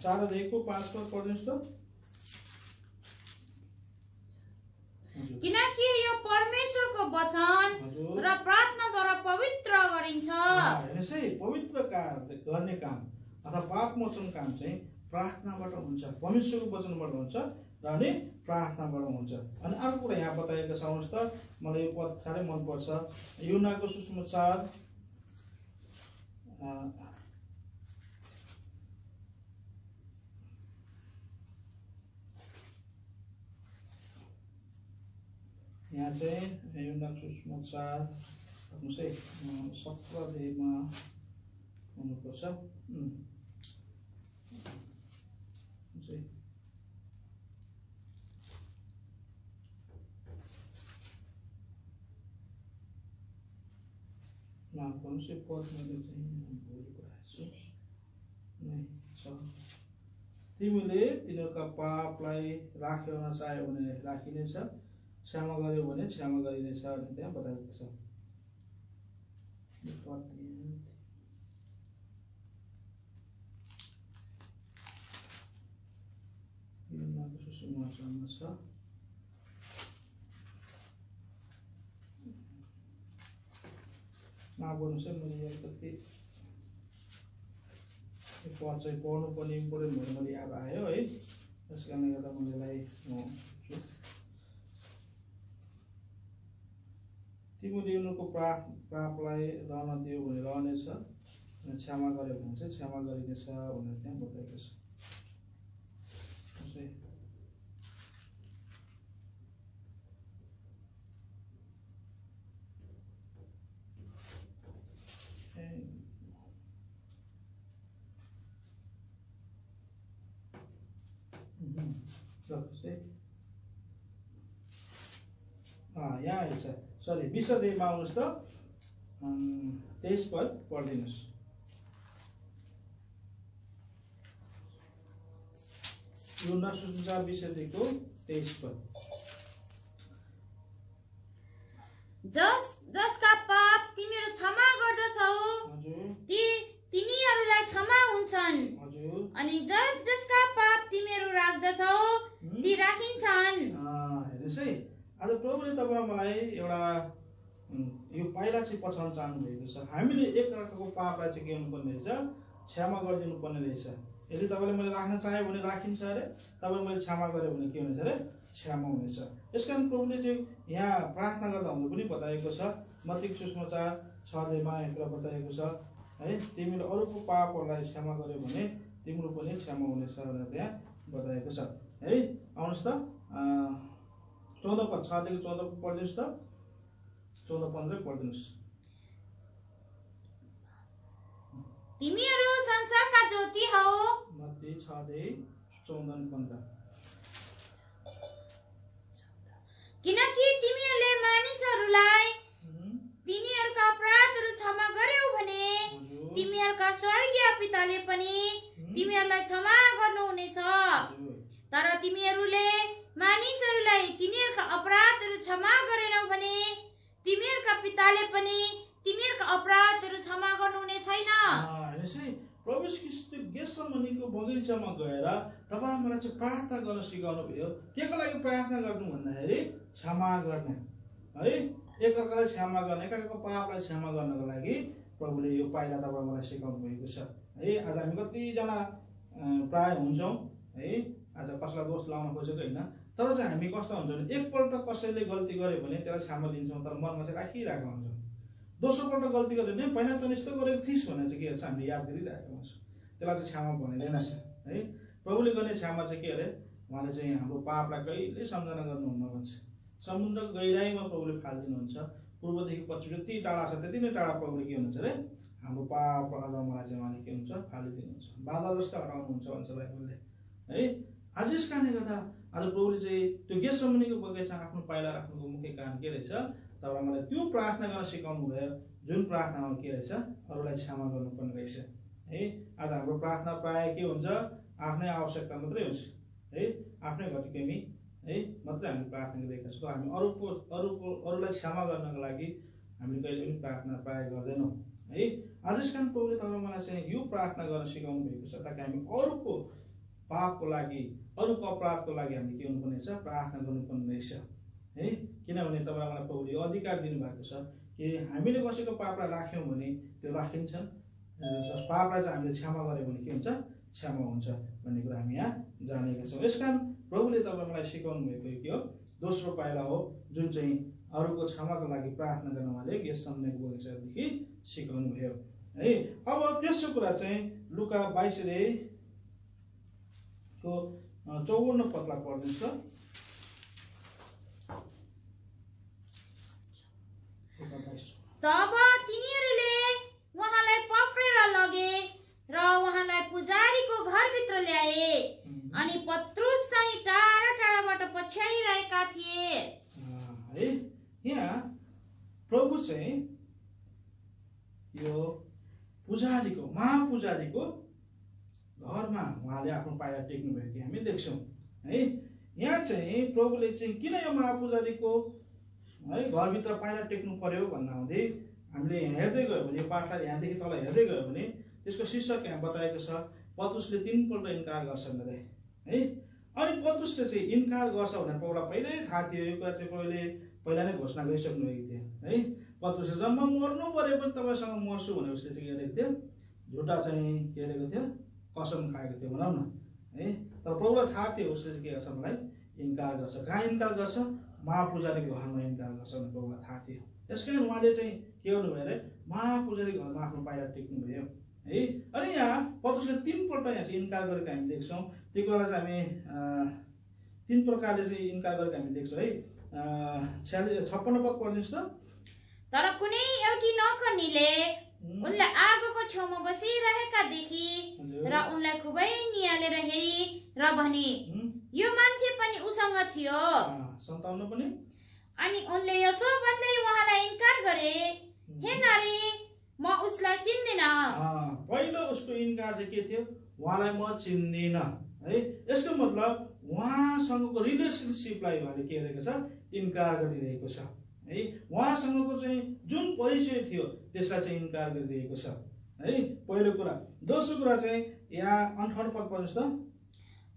4:5 पढ्नुहोस् त। किनकि यो परमेश्वरको वचन र प्रार्थनाद्वारा पवित्र गरिन्छ। हेर्नुहोस् है, पवित्र गर्ने काम अथवा पाप मोचन काम चाहिँ प्रार्थनाबाट हुन्छ, परमेश्वरको वचनबाट हुन्छ र अनि प्रार्थनाबाट हुन्छ। अनि अर्को कुरा यहाँ बताएको छ, आउनुहोस् त, मलाई यो पद साह्रै मनपर्छ। यूहन्नाको सुसमाचार यहाँ चाहिँ यूहन्नाको सुसमाचार हेर्नुहोस् है 17 हुनुपर्छ। से पद मैले चाहिँ भुल पढाएछु नै छ। तिमीले तिनीहरूका पापलाई राख्न चाह्यो भने राखिनेछ, क्षमा गर्यो भने क्षमा गरिनेछ भने त्यहाँ बताएको छ। मात्रामा छ। माफ गर्नुहोस् है, मैले यहाँ कति पद चाहिँ पढ्नुपर्ने इम्पोर्टेन्ट भनेर मैले याद आयो है, त्यस कारणले गर्दा मैले यसलाई तिमोथेयुको पापलाई रहन दियो भने रहनेछ, क्षमा गर्यो भने चाहिँ क्षमा गरिनेछ भनेर त्यहाँ बताएको छ। यहाँ आएछ, सरी 20 अध्यायमा आउनुहोस् त, 23 पद पढिदिनुहोस्। यूहन्ना सुसमाचार 20 अध्यायको 23 पद। जसका पाप तिमीहरू क्षमा गर्दछौ तिनीहरूलाई क्षमा हुन्छन्, अनि जसका पाप तिमीहरू राख्दछौ ती राखिन्छन्। हेर्नुहोस् है, आज प्रभुले तपाईँ मलाई एउटा यो पाइला चाहिँ पछाउन चाहनु भएको छ। हामीले एकअर्काको पापलाई चाहिँ के गर्नुपर्ने रहेछ, क्षमा गरिदिनु पर्ने रहेछ। यदि तपाईँले मैले राख्न चाह्यो भने राखिन्छ अरे, तपाईँ मैले क्षमा गरेँ भने के हुनेछ अरे, क्षमा हुनेछ। यस कारण प्रभुले चाहिँ यहाँ प्रार्थना गर्दा हाम्रो पनि बताएको छ। मत्तीको सुसमाचार 6 अध्यायमा एक कुरा बताएको छ है, तिमीले अरूको पापहरूलाई क्षमा गर्यो भने तिम्रो पनि क्षमा हुनेछ भनेर त्यहाँ बताएको छ है। आउनुहोस् त 14 पद, 6 अध्यायको 14 पद पढिदिनुहोस् त, 14-15 पढिदिनुहोस्। तिमीहरू संसारका ज्योति हौ। मत्ती 6 अध्याय 14-15। किनकि तिमीहरूले मानिसहरूलाई तिनीहरूका अपराधहरू क्षमा गर्यौ भने तिमीहरूका स्वर्गीय पिताले पनि तिमीहरूलाई क्षमा गर्नुहुनेछ। तर तिमीहरूले मानिसहरूलाई तिनीहरूका अपराधहरू क्षमा गरेनौ भने तिमीहरूका पिताले पनि तिमीहरूका अपराधहरू क्षमा गर्नुहुने छैन। प्रभु ख्रीष्ट गेतसेमनीको बगैँचामा गएर तपाईँ मलाई चाहिँ प्रार्थना गर्न सिकाउनु भयो। के को लागि प्रार्थना गर्नु भन्दाखेरि क्षमा गर्ने है, एकअर्कालाई क्षमा गर्ने, एकअर्काको पापलाई क्षमा गर्नको लागि प्रभुले यो पाइला तपाईँ मलाई सिकाउनु भएको छ है। आज हामी कतिजना प्राय हुन्छौँ है, आज कसैलाई दोष लाउन खोजेको होइन, तर चाहिँ हामी कस्तो हुन्छ भने एकपल्ट कसैले गल्ती गर्यो भने त्यसलाई क्षमा दिन्छौँ, तर मनमा चाहिँ राखिरहेको हुन्छौँ। दोस्रोपल्ट गल्ती गर्यो भने पहिला त यस्तो गरेको थिइस् भनेर चाहिँ के गर्छ, हामीले याद गरिरहेको हुन्छौँ, त्यसलाई चाहिँ क्षमा भनिँदैन है। प्रभुले गर्ने क्षमा चाहिँ के अरे, उहाँले चाहिँ हाम्रो पापलाई कहिले सम्झना गर्नुहुन्न भन्छ। समुद्रको गहिराइमा प्रभुले फालिदिनुहुन्छ, पूर्वदेखि पश्चिम जति टाढा छ त्यति नै टाढा प्रभुले के हुनुहुन्छ अरे, हाम्रो पाप अधर्मलाई चाहिँ उहाँले के हुन्छ, फालिदिनुहुन्छ, बाधा जस्तो हटाउनुहुन्छ भन्छ बाइबलले है। आज यस कारणले गर्दा आज प्रभुले चाहिँ त्यो गेतसेमनीको बगैँचा आफ्नो पाइला राख्नुको मुख्य कारण के रहेछ, तपाईँ मलाई त्यो प्रार्थना गर्न सिकाउनु भयो, जुन प्रार्थनामा के रहेछ, अरूलाई क्षमा गर्नुपर्ने रहेछ है। आज हाम्रो प्रार्थना प्राय के हुन्छ, आफ्नै आवश्यकता मात्रै हुन्छ है, आफ्नै घटकमी है मात्रै हामीले प्रार्थना गरेका छौँ। हामी अरूलाई क्षमा गर्नको लागि हामीले कहिले पनि प्रार्थना प्राय गर्दैनौँ है। आज यस कारण प्रभुले तपाईँ मलाई चाहिँ यो प्रार्थना गर्न सिकाउनु भएको छ, ताकि हामी अरूको पापको लागि, अरूको अपराधको लागि हामीले के गर्नुपर्ने रहेछ, प्रार्थना गर्नुपर्ने रहेछ है। किनभने तपाईँ मलाई प्रभुले अधिकार दिनुभएको छ कि हामीले कसैको पापलाई राख्यौँ भने त्यो राखिन्छन्, पापलाई चाहिँ हामीले क्षमा गऱ्यौँ भने के हुन्छ, क्षमा हुन्छ भन्ने कुरा हामी यहाँ जानेका छौँ। यस कारण प्रभुले तपाईँ मलाई सिकाउनु भएको के हो, दोस्रो पाइला हो, जुन चाहिँ अरूको क्षमाको लागि प्रार्थना गर्न उहाँले गेतसेमनीको बगैँचादेखि सिकाउनु भयो है। अब तेस्रो कुरा चाहिँ लुका 22 अध्यायको 54 पदलाई पढ्नुहोस् त। तब तिनीहरूले उहाँलाई पक्रेर लगे र उहाँलाई पुजारीको घरभित्र ल्याए, अनि पत्रुस चाहिँ टाढा टाढाबाट पछ्याइरहेका थिए है। यहाँ प्रभु चाहिँ यो पुजारीको, महापुजारीको घरमा उहाँले आफ्नो पाइला टेक्नु भएको हामी देख्छौँ है। यहाँ चाहिँ प्रभुले चाहिँ किन यो महापुजारीको है घरभित्र पाइला टेक्नु पर्यो भन्दा हुँदै हामीले हेर्दै गयो भने, पाठलाई यहाँदेखि तल हेर्दै गयो भने त्यसको शीर्षक यहाँ बताएको छ, पत्रुसले 3 पल्ट इन्कार गर्छन् अरे है। अनि पत्रुसले चाहिँ इन्कार गर्छ भनेर प्रभुलाई पहिल्यै थाहा थियो। यो कुरा चाहिँ पहिला नै घोषणा गरिसक्नु भएको थियो है। पत्रुसले जम्मा मर्नु परे पनि तपाईँसँग मर्छु भनेर उसले चाहिँ के गरेको थियो, झुटा चाहिँ के गरेको थियो, कसम खाएको थियो भनौँ न है। तर प्रभुलाई थाहा थियो उसले चाहिँ के गर्छ, मलाई इन्कार गर्छ। कहाँ इन्कार गर्छ, महापुजारीको घरमा इन्कार गर्छ भनेर प्रभुलाई थाहा थियो। त्यस कारण उहाँले चाहिँ के गर्नुभयो अरे, महापुजारी घरमा आफ्नो पाइला टेक्नुभयो है। अनि यहाँ पत्रुसले 3 पल्ट यहाँ चाहिँ इन्कार गरेको हामी देख्छौँ। त्यो कुरालाई चाहिँ हामी 3 प्रकारले चाहिँ इन्कार गरेको हामी देख्छौँ है। 56 पद पढ्नुहोस् त। तर कुनै एउटी नौकरनीले उनलाई आगोको छेउमा बसिरहेका देखि र उनलाई खुबै निहालेर हेरी र भने, यो मान्छे पनि उसँग थियो। 57 पनि। अनि उनले यसो भन्दै उहाँलाई इन्कार गरे, हे नारी, म उसलाई चिन्दिन। पहिलो उसको इन्कार चाहिँ के थियो, उहाँलाई म चिन्दिन है। यसको मतलब उहाँसँगको रिलेसनसिपलाई उहाँले के गरेको छ, इन्कार गरिरहेको छ है। उहाँसँगको चाहिँ जुन परिचय थियो त्यसलाई चाहिँ इन्कार गरिरहेको छ है, पहिलो कुरा। दोस्रो कुरा चाहिँ यहाँ 58 पद पढ्नुहोस् त।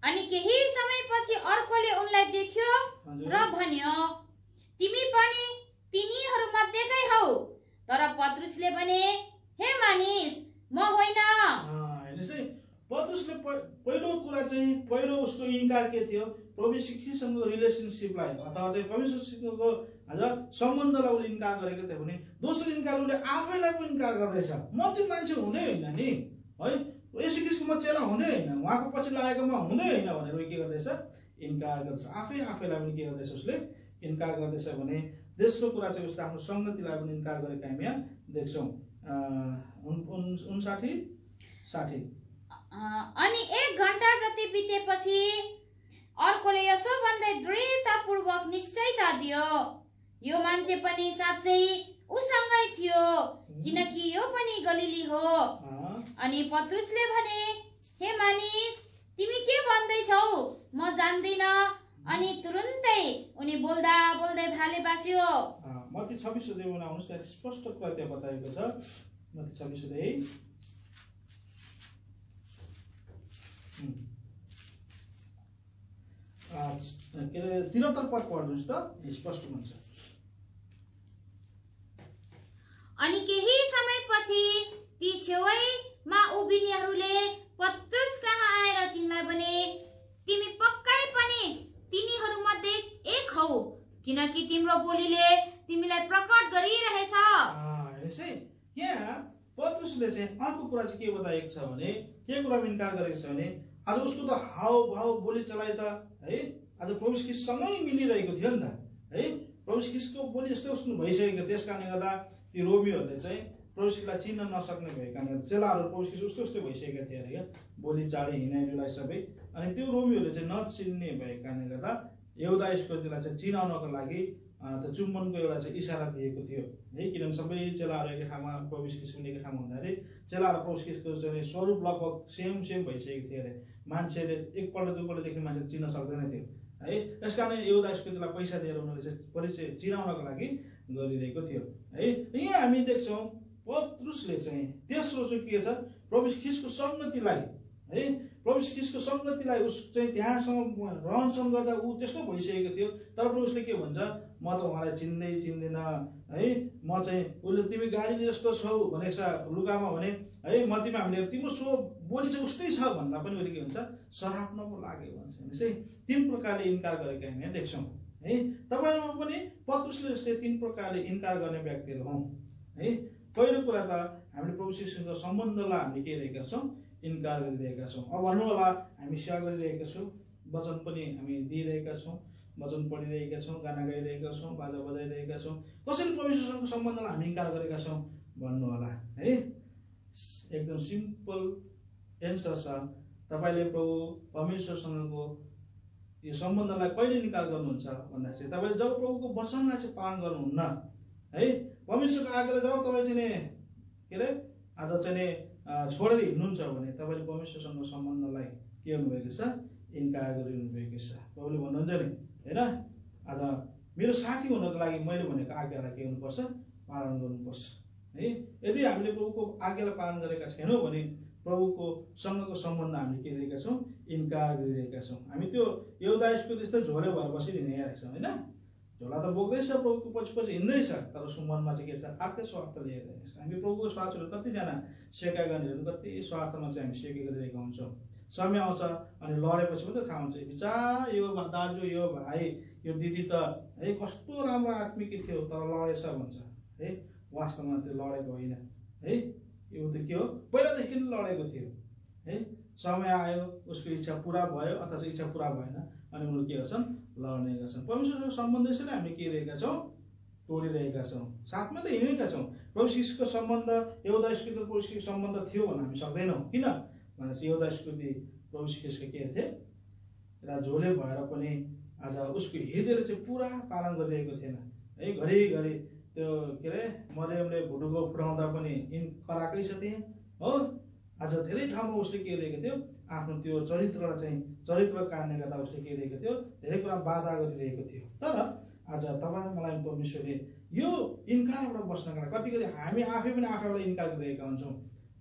अनि केही समयपछि अर्कोले उनलाई देख्यो र भन्यो, तिमी पनि तिनीहरू मध्येकै हौ। तर पत्रुसले भने, हे मानिस, म होइन। पत्रुसले पहिलो कुरा चाहिँ पहिलो उसको इन्कार के थियो, प्रभु ख्रीष्टसँगको रिलेसनसिपलाई अथवा चाहिँ परमेश्वरसँगको सम्बन्धलाई उसले इन्कार गरेको थियो भने, दोस्रो इन्कार उसले आफैलाई पनि इन्कार गर्दैछ। म त्यो मान्छे हुँदै होइन नि है, येशू ख्रीष्टको म चेला हुँदै होइन, उहाँको पछि लागेको म हुँदै होइन भनेर के गर्दैछ, इन्कार गर्दैछ। आफैलाई पनि के गर्दैछ, उसले इन्कार गर्दैछ भने तेस्रो कुरा चाहिँ उसले आफ्नो सङ्गतिलाई पनि इन्कार गरेको हामी यहाँ देख्छौँ। 59-60। अनि 1 घण्टा जति बितेपछि अर्कोले यसो भन्दै दृढतापूर्वक निश्चयता दियो, यो मान्छे पनि साँच्चै उसँगै थियो, किनकि यो पनि गलिली हो। अनि पत्रुसले भने, हे मानिस, तिमी के भन्दैछौ, म जान्दिन। अनि तुरुन्तै उनी बोल्दा बोल्दै भाले बास्यो। मत्ती 26 अध्यायमा आउनुहोस्, त्यहाँ स्पष्ट कुरा त्यहाँ बताएको छ। मत्ती 26 अध्याय 73 पद पढ्नुहोस् त, स्पष्ट हुन्छ। अनि केही समयपछि ती छेउमा उभिनेहरूले पत्रुस कहाँ आएर तिनलाई भने, तिमी पक्कै पनि तिनीहरू मध्ये एक हौ, किनकि तिम्रो बोलीले तिमीलाई प्रकट गरिरहेछ। यहाँ पत्रुसले चाहिँ अर्को कुरा चाहिँ के बताएको छ भने, के कुरा इन्कार गरेको छ भने, आज उसको त हावभाव बोली चलाइ त है, आज प्रभु ख्रीष्टसँगै मिलिरहेको थियो नि त है। प्रभु ख्रीष्टको बोली जस्तै उसको भइसकेको, त्यस कारणले गर्दा ती रोमीहरूले चाहिँ प्रभु ख्रीष्टलाई चिन्न नसक्ने भएको कारणले चेलाहरू प्रभु ख्रीष्ट उस्तै भइसकेका थिए अरे क्या, बोली चाली हिँडाइडुलाइ सबै। अनि त्यो रोमीहरूले चाहिँ नचिन्ने भएको कारणले गर्दा यहुदा इस्करियोतलाई चाहिँ चिनाउनको लागि त्यो चुम्बनको एउटा चाहिँ इसारा दिएको थियो है। किनभने सबै चेलाहरू एकै ठाउँमा, प्रभु ख्रीष्ट पनि एकै ठाउँमा हुँदाखेरि चेलाहरू प्रभु ख्रीष्टको चाहिँ स्वरूप लगभग सेम भइसकेको थियो अरे। मान्छेले एकपल्ट दुईपल्ट देख्ने मान्छे चिन्न सक्दैन थियो है। त्यस कारण यहुदा इस्करियोतलाई पैसा दिएर उनीहरूले चाहिँ परिचय चिनाउनको लागि गरिरहेको थियो है। यहाँ हामी देख्छौँ पत्रुसले चाहिँ तेस्रो चाहिँ के छ, प्रभु ख्रीष्टको सङ्गतिलाई है, प्रभु ख्रीष्टको सङ्गतिलाई उस चाहिँ त्यहाँसँग रहनसहन गर्दा ऊ त्यस्तो भइसकेको थियो। तर प्रभु उसले के भन्छ, म त उहाँलाई चिन्दिनँ है, म चाहिँ उसले तिमी गाली जस्तो छौ भनेको छ लुगामा भने है, म तिमी हामीले तिम्रो बोली चाहिँ उस्तै छ भन्दा पनि उसले के भन्छ, सराप्न पो लाग्यो भन्छ। है 3 प्रकारले इन्कार गरेको हामी देख्छौँ है। तपाईँहरूमा पनि पत्रुसले जस्तै 3 प्रकारले इन्कार गर्ने व्यक्तिहरू हौँ है। पहिलो कुरा त हामीले प्रभु ख्रीष्टको सम्बन्धलाई हामीले के गरेका छौँ, इन्कार गरिरहेका छौँ। अब भन्नु होला हामी सेवा गरिरहेका छौँ, वचन पनि हामी दिइरहेका छौँ, वचन पढिरहेका छौँ, गाना गाइरहेका छौँ, बाजा बजाइरहेका छौँ, कसरी परमेश्वरसँगको सम्बन्धलाई हामी इन्कार गरेका छौँ भन्नु होला है। एकदम सिम्पल एन्सर छ। तपाईँले प्रभु परमेश्वरसँगको यो सम्बन्धलाई कहिले इन्कार गर्नुहुन्छ भन्दाखेरि तपाईँले जब प्रभुको वचनलाई चाहिँ पालन गर्नुहुन्न है, परमेश्वरको आज्ञालाई जब तपाईँ चाहिँ के अरे आज चाहिँ छोडेर हिँड्नुहुन्छ भने तपाईँले परमेश्वरसँग सम्बन्धलाई के गर्नुभएको छ, इन्कार गरिदिनुभएको छ। प्रभुले भन्नुहुन्छ नि होइन, आज मेरो साथी हुनको लागि मैले भनेको आज्ञालाई के गर्नुपर्छ, पालन गर्नुपर्छ है। यदि हामीले प्रभुको आज्ञालाई पालन गरेका छैनौँ भने प्रभुको सँगको सम्बन्ध हामीले के गरेका छौँ इन्कार गरिरहेका छौँ। हामी त्यो यहुदा इस्करियोत जस्तो झोले भएर बसिरहने हेरेका छौँ होइन। झोला त बोक्दैछ प्रभुको पछि पछि हिँड्दैछ तर उसको मनमा चाहिँ के छ अर्कै स्वार्थ लिएर छ। हामी प्रभुको साथीहरू कतिजना सेका गर्नेहरू कति स्वार्थमा चाहिँ हामी सेके गरिरहेका हुन्छौँ। समय आउँछ अनि लडेपछि मात्रै थाहा हुन्छ बिचारा यो दाजु यो भाइ यो दिदी त है कस्तो राम्रो आत्मिक थियो तर लडेछ भन्छ है। वास्तवमा त्यो लडेको होइन है, यो त के हो पहिलादेखि लडेको थियो है। समय आयो उसको इच्छा पुरा भयो अथवा चाहिँ इच्छा पुरा भएन अनि उनीहरू के गर्छन् लड्ने गर्छन्। परमेश्वरको सम्बन्ध यसरी हामी के रहेका छौँ तोडिरहेका छौँ। साथमा त हिँडेका छौँ। प्रभु यीशुको सम्बन्ध यहुदा इस्करियोत प्रभु यीशुको सम्बन्ध थियो भन्न हामी सक्दैनौँ। किन भनेपछि यहुदा इस्करियोत प्रभु यीशुको के थिए एउटा झोले भएर पनि आज उसको हृदयले चाहिँ पुरा पालन गरिरहेको थिएन है। घरिघरि त्यो के अरे मरियमले भुटुको फुटाउँदा पनि कराएकै छ त्यहाँ हो। आज धेरै ठाउँमा उसले के गरेको थियो आफ्नो त्यो चरित्रलाई चाहिँ चरित्र काट्ने गर्दा उसले के गरेको थियो धेरै कुरा बाधा गरिरहेको थियो। तर आज तपाईँ मलाई परमेश्वरले यो इन्कारबाट बस्नका लागि कतिकति हामी आफै पनि आफैलाई इन्कार गरिरहेका हुन्छौँ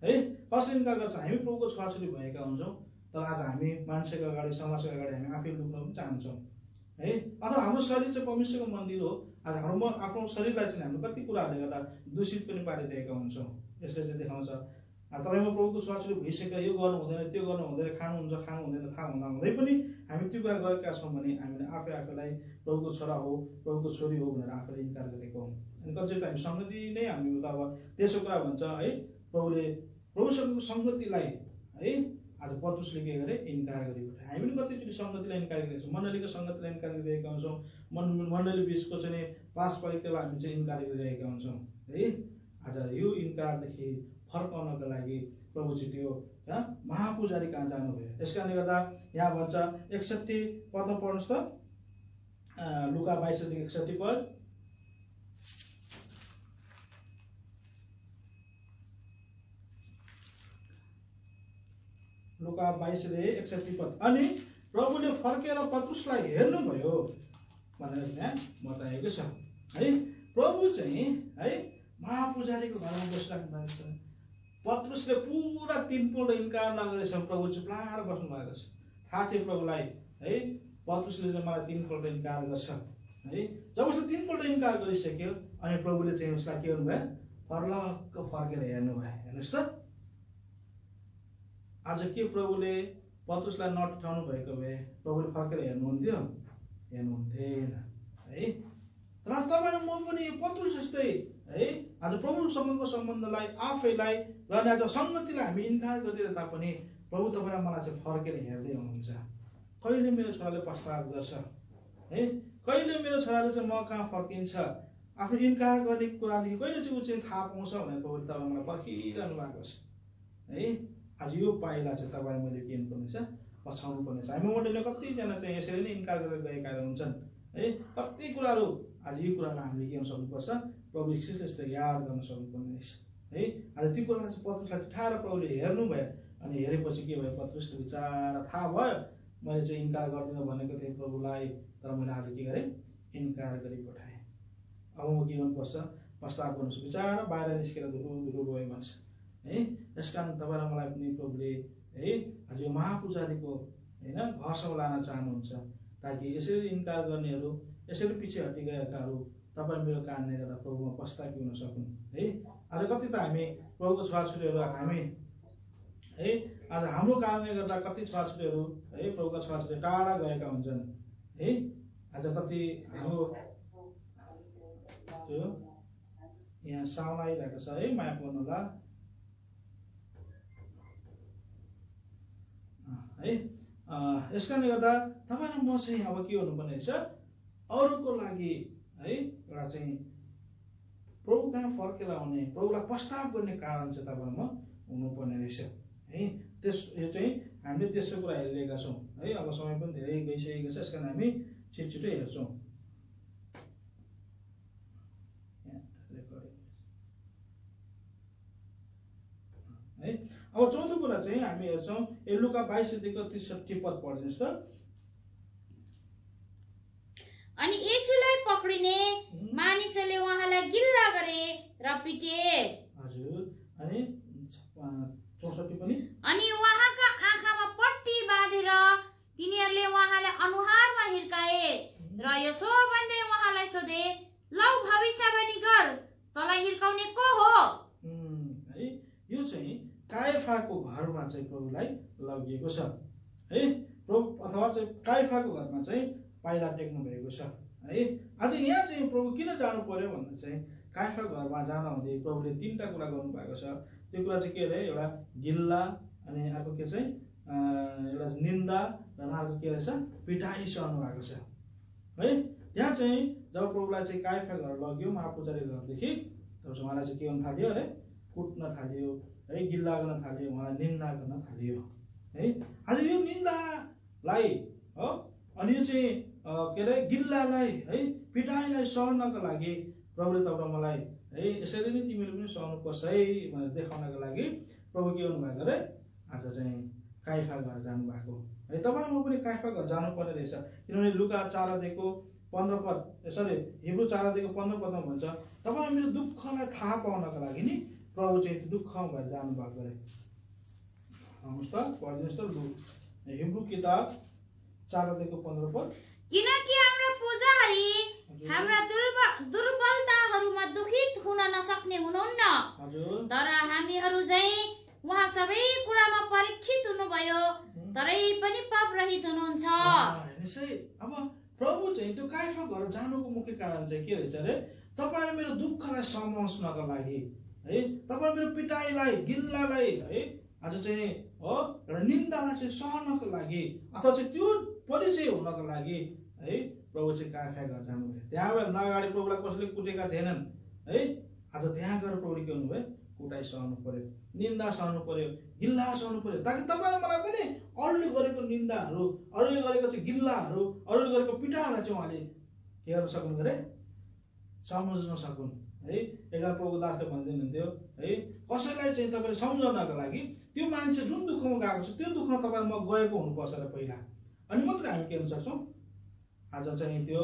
है। कसरी इन्कार गर्छ हामी प्रभुको छोराछोरी भएका हुन्छौँ तर आज हामी मान्छेको अगाडि समाजको अगाडि हामी आफै लुक्न पनि चाहन्छौँ है। अथवा हाम्रो शरीर चाहिँ परमेश्वरको मन्दिर हो। आज हाम्रो आफ्नो शरीरलाई चाहिँ हामीले कति कुराहरूले गर्दा दूषित पनि पारिरहेका हुन्छौँ। यसले चाहिँ देखाउँछ तपाईँमा प्रभुको छोराछोरी भइसकेर यो गर्नु हुँदैन त्यो गर्नु हुँदैन खानुहुन्छ खानु हुँदैन थाहा हुँदा हुँदै पनि हामी त्यो कुरा गरेका छौँ भने हामीले आफैलाई प्रभुको छोरा हो प्रभुको छोरी हो भनेर आफैले इन्कार गरेको हौँ। अनि कतिचोटि हामी सङ्गति नै हामी त अब त्यसो कुरा भन्छ है। प्रभुले प्रभुसँगको सङ्गतिलाई है आज पत्रुसले के गरे इन्कार गरिपठाए। हामी पनि कतिचोटि सङ्गतिलाई इन्कार गरेका छौँ। मण्डलीको सङ्गतिलाई इन्कार गरिरहेका हुन्छौँ। मण्डली बिचको चाहिँ पारस्परिकतालाई हामी चाहिँ इन्कार गरिरहेका हुन्छौँ है। आज यो इन्कारदेखि फर्काउनको लागि प्रभु चाहिँ त्यो महापुजारी कहाँ जानुभयो। यस कारणले गर्दा यहाँ भन्छ 61 पदमा पढ्नुहोस् त लुका 22:61 पद। लुका 22:61 पद। अनि प्रभुले फर्केर पत्रुसलाई हेर्नुभयो भनेर त्यहाँ बताएको छ है। प्रभु चाहिँ है महापुजारीको घरमा बसिराख्नु भएको छ। पत्रुसले पुरा 3 पल्ट इन्कार नगरेसम्म प्रभु चाहिँ प्लाएर बस्नु भएको छ। थाहा थियो प्रभुलाई है पत्रुसले चाहिँ मलाई 3 पल्ट इन्कार गर्छ है। जब उसले 3 पल्ट इन्कार गरिसक्यो अनि प्रभुले चाहिँ उसलाई के गर्नुभयो फर्लक्क फर्केर हेर्नुभयो। हेर्नुहोस् त आज के प्रभुले पत्रुसलाई नउठाउनु भएको भए प्रभुले फर्केर हेर्नुहुन्थ्यो हेर्नुहुन्थेन है। तर तपाईँ म पनि पत्रुस जस्तै है आज प्रभुसँगको सम्बन्धलाई आफैलाई र आज सङ्गतिलाई हामी इन्कार गरिदिएर तापनि प्रभु तपाईँ मलाई चाहिँ फर्केर हेर्दै हुनुहुन्छ। कहिले मेरो छोराले पश्चाताप गर्छ है, कहिले मेरो छोराले चाहिँ म कहाँ फर्किन्छ, आफ्नो इन्कार गर्ने कुरादेखि कहिले चाहिँ ऊ चाहिँ थाहा पाउँछ भनेर प्रभुले तपाईँ मलाई पर्खिरहनु भएको छ है। आज यो पाइला चाहिँ तपाईँ मैले के गर्नुपर्नेछ पछाउनु पर्नेछ। हामी मण्डलीमा कतिजना चाहिँ यसरी नै इन्कार गरेर गएका हुन्छन् है। कति कुराहरू आज यो कुरालाई हामीले के गर्न सक्नुपर्छ प्रभु यीशुले याद गर्न सक्नुपर्ने रहेछ है। आज त्यो कुरालाई चाहिँ पत्रुसलाई ठाएर प्रभुले हेर्नुभयो अनि हेरेपछि के भयो पत्रुसले बिचारा थाहा भयो मैले चाहिँ इन्कार गर्दिनँ भनेको थिएँ प्रभुलाई तर मैले आज के गरेँ इन्कार गरी पठाएँ। अब म के गर्नुपर्छ पश्चाताप गर्नुपर्छ। बिचारा बाहिर निस्केर धुरु रोए भन्छ है। यस कारण तपाईँलाई मलाई पनि प्रभुले है आज यो महापुजारीको होइन घरसम्म लान चाहनुहुन्छ ताकि यसरी इन्कार गर्नेहरू यसरी पछि हटी गएकाहरू तपाईँ मेरो कारणले गर्दा प्रभुमा पश्चातापी हुन सकुन् है। आज कति त हामी प्रभुको छोराछोरीहरू हामी है आज हाम्रो कारणले गर्दा कति छोराछोरीहरू है प्रभुका छोराछोरी टाढा गएका हुन्छन् है। आज कति हाम्रो त्यो यहाँ साउन आइरहेको छ है माया पर्नुला है। यस कारणले गर्दा तपाईँ र म चाहिँ अब के गर्नुपर्ने रहेछ अरूको लागि है एउटा चाहिँ प्रभु कहाँ फर्केर आउने प्रभुलाई पश्चाताप गर्ने कारण चाहिँ तपाईँमा हुनुपर्ने रहेछ है। यो चाहिँ हामीले त्यसो कुरा हेरिरहेका छौँ है। अब समय पनि धेरै गइसकेको छ यस कारण हामी छिटो हेर्छौँ है। अब चौथो कुरा चाहिँ हामी हेर्छौँ लुका 22:63 पद पढ्दिनुहोस् त। अनि येशूलाई पक्रिने मानिसहरूले उहाँलाई गिल्ला गरे र पिटे। हजुर अनि 64 पनि अनि उहाँका आँखामा पट्टी बाँधेर तिनीहरूले उहाँलाई अनुहारमा हिर्काए र यसो भन्दै उहाँलाई सोधे, लौ भविष्यवाणी गर, तँलाई हिर्काउने को हो? है यो चाहिँ कायफाको घरमा चाहिँ प्रभुलाई लगिएको छ है। प्रभु अथवा चाहिँ कायफाको घरमा चाहिँ पाइला टेक्नु भएको छ है। आज यहाँ चाहिँ प्रभु किन जानु पर्यो भन्दा चाहिँ कायफाको घरमा जान हुँदै प्रभुले 3टा कुरा गर्नु भएको छ। त्यो कुरा चाहिँ के अरे, एउटा गिल्ला, अनि अर्को के चाहिँ एउटा निन्दा, र अर्को के रहेछ पिटाइ सहनु भएको छ है। यहाँ चाहिँ जब प्रभुलाई चाहिँ कायफा घर लग्यो महापुजारी घरदेखि, तब उहाँलाई चाहिँ के गर्न थाल्यो अरे, कुट्न थाल्यो है, गिल्ला गर्न थाल्यो, उहाँलाई निन्दा गर्न थाल्यो है। आज यो निन्दालाई हो, अनि यो चाहिँ के अरे गिल्लालाई है, पिटाइलाई सहनको लागि प्रभुले तपाईँ मलाई है यसरी नै तिमीले पनि सहनुपर्छ है भनेर देखाउनको लागि प्रभु के गर्नुभएको अरे, आज चाहिँ कायफा घर जानुभएको है। तपाईँ म पनि कायफा घर जानुपर्ने रहेछ, किनभने लुका 4:15 पद, सरी हिब्रू 4:15 भन्छ, तपाईँ मेरो दुःखलाई थाहा पाउनको लागि नि प्रभु चाहिँ दुःख भएर जानुभएको अरे। आउनुहोस् त पढिदिनुहोस् त हिब्रू किताब 4:15 पद। किनकि हाम्रा पुजारी हाम्रा दुर्बलताहरूमा दुखित हुन नसक्ने हुनुहुन्न, तर हामीहरू चाहिँ उहाँ सबै कुरामा परीक्षित हुनुभयो, तरै पनि पाप रहित हुनुहुन्छ। अब प्रभु चाहिँ त्यो कायफा घर जानुको मुख्य कारण चाहिँ के रहेछ अरे, तपाईँले मेरो दुःखलाई समाउनको लागि है, तपाईँ मेरो पिटाइलाई गिल्लालाई है, आज चाहिँ हो एउटा निन्दालाई चाहिँ सहनको लागि अथवा चाहिँ त्यो परिचय हुनको लागि है प्रभु चाहिँ कायफा घर जानुभयो। त्यहाँ गएर अगाडि प्रभुलाई कसैले कुटेका थिएनन् है, आज त्यहाँ गएर प्रभुले के गर्नुभयो, कुटाइ सहनु पर्यो, निन्दा सहनु पर्यो, गिल्ला सहनु पर्यो, ताकि तपाईँ मलाई पनि अरूले गरेको निन्दाहरू, अरूले गरेको चाहिँ गिल्लाहरू, अरूले गरेको पिटाहरूलाई चाहिँ उहाँले के गर्न सक्नु अरे, सम्झ्न सकुन् है। एकजना प्रभु दासले भनिदिनुहुन्थ्यो है, कसैलाई चाहिँ तपाईँले सम्झाउनको लागि त्यो मान्छे जुन दुःखमा गएको छ त्यो दुःखमा तपाईँ म गएको हुनुपर्छ र पहिला, अनि मात्रै हामी के गर्न सक्छौँ, आज चाहिँ त्यो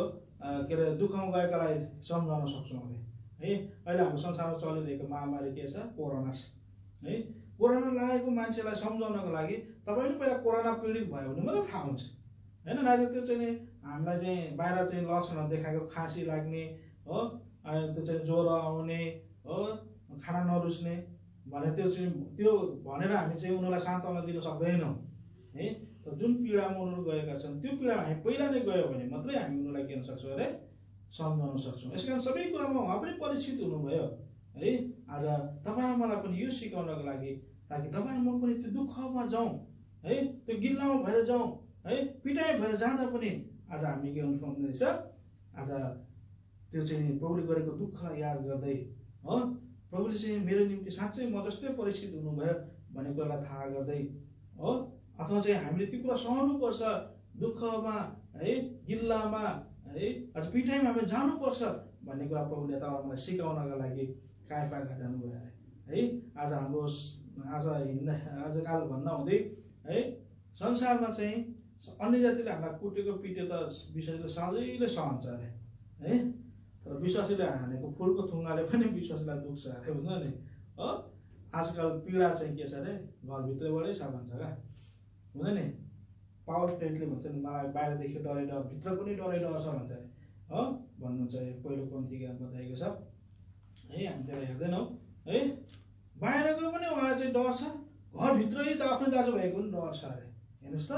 के अरे दुःखमा गएकोलाई सम्झाउन सक्छौँ अरे है। अहिले हाम्रो संसारमा चलिरहेको महामारी के छ, कोरोना छ है। कोरोना लागेको मान्छेलाई सम्झाउनको लागि तपाईँ पनि पहिला कोरोना पीडित भयो भने मात्रै थाहा हुन्छ होइन। राजा त्यो चाहिँ हामीलाई चाहिँ बाहिर चाहिँ लक्षणहरू देखाएको, खाँसी लाग्ने हो, त्यो चाहिँ ज्वरो आउने हो, खाना नरुच्ने भने त्यो भनेर हामी चाहिँ उनीहरूलाई सान्त्वना दिन सक्दैनौँ है। तर जुन पीडामा उनीहरू गएका छन् त्यो पीडामा हामी पहिला नै गयो भने मात्रै हामी उनीहरूलाई के गर्न सक्छौँ अरे, सम्झाउन सक्छौँ। यस कारण सबै कुरामा उहाँ पनि परिचित हुनुभयो है। आज तपाईँ मलाई पनि यो सिकाउनको लागि, ताकि तपाईँ म पनि त्यो दुःखमा जाउँ है, त्यो गिल्लामा भएर जाउँ है, पिटाइ भएर जाँदा पनि आज हामी के गर्नुपर्ने रहेछ, आज त्यो चाहिँ प्रभुले गरेको दुःखलाई याद गर्दै हो, प्रभुले चाहिँ मेरो निम्ति साँच्चै म जस्तै परिचित हुनुभयो भन्ने कुरालाई थाहा गर्दै हो, अथवा चाहिँ हामीले त्यो कुरा सहनुपर्छ दुःखमा है, गिल्लामा है, आज पिटाइमा हामी जानुपर्छ भन्ने कुरा प्रभुले तपाईँलाई सिकाउनका लागि कायफा घर जानुभयो है। आज हाम्रो आजकाल भन्दा हुँदै है संसारमा चाहिँ अन्य जातिले हामीलाई कुटेको पिटे त विश्वासीले सजिलै सहन्छ अरे है, तर विश्वासीले हानेको फुलको थुङ्गाले पनि विश्वासीलाई दुख्छ अरे हुँदैन नि हो। आजकल पीडा चाहिँ के छ अरे, घरभित्रबाटै छ भन्छ क्या हुँदैन नि। पावर प्लेटले भन्छ नि, मलाई बाहिरदेखि डराइड भित्र पनि डराइड छ भन्छ अरे हो, भन्नुहुन्छ पहिलो पन्थी ज्ञान बताएको छ है। हामी त्यसलाई हेर्दैनौँ है, बाहिरको पनि उहाँलाई चाहिँ डर छ, घरभित्रै त आफ्नो दाजुभाइको पनि डर छ अरे। हेर्नुहोस् त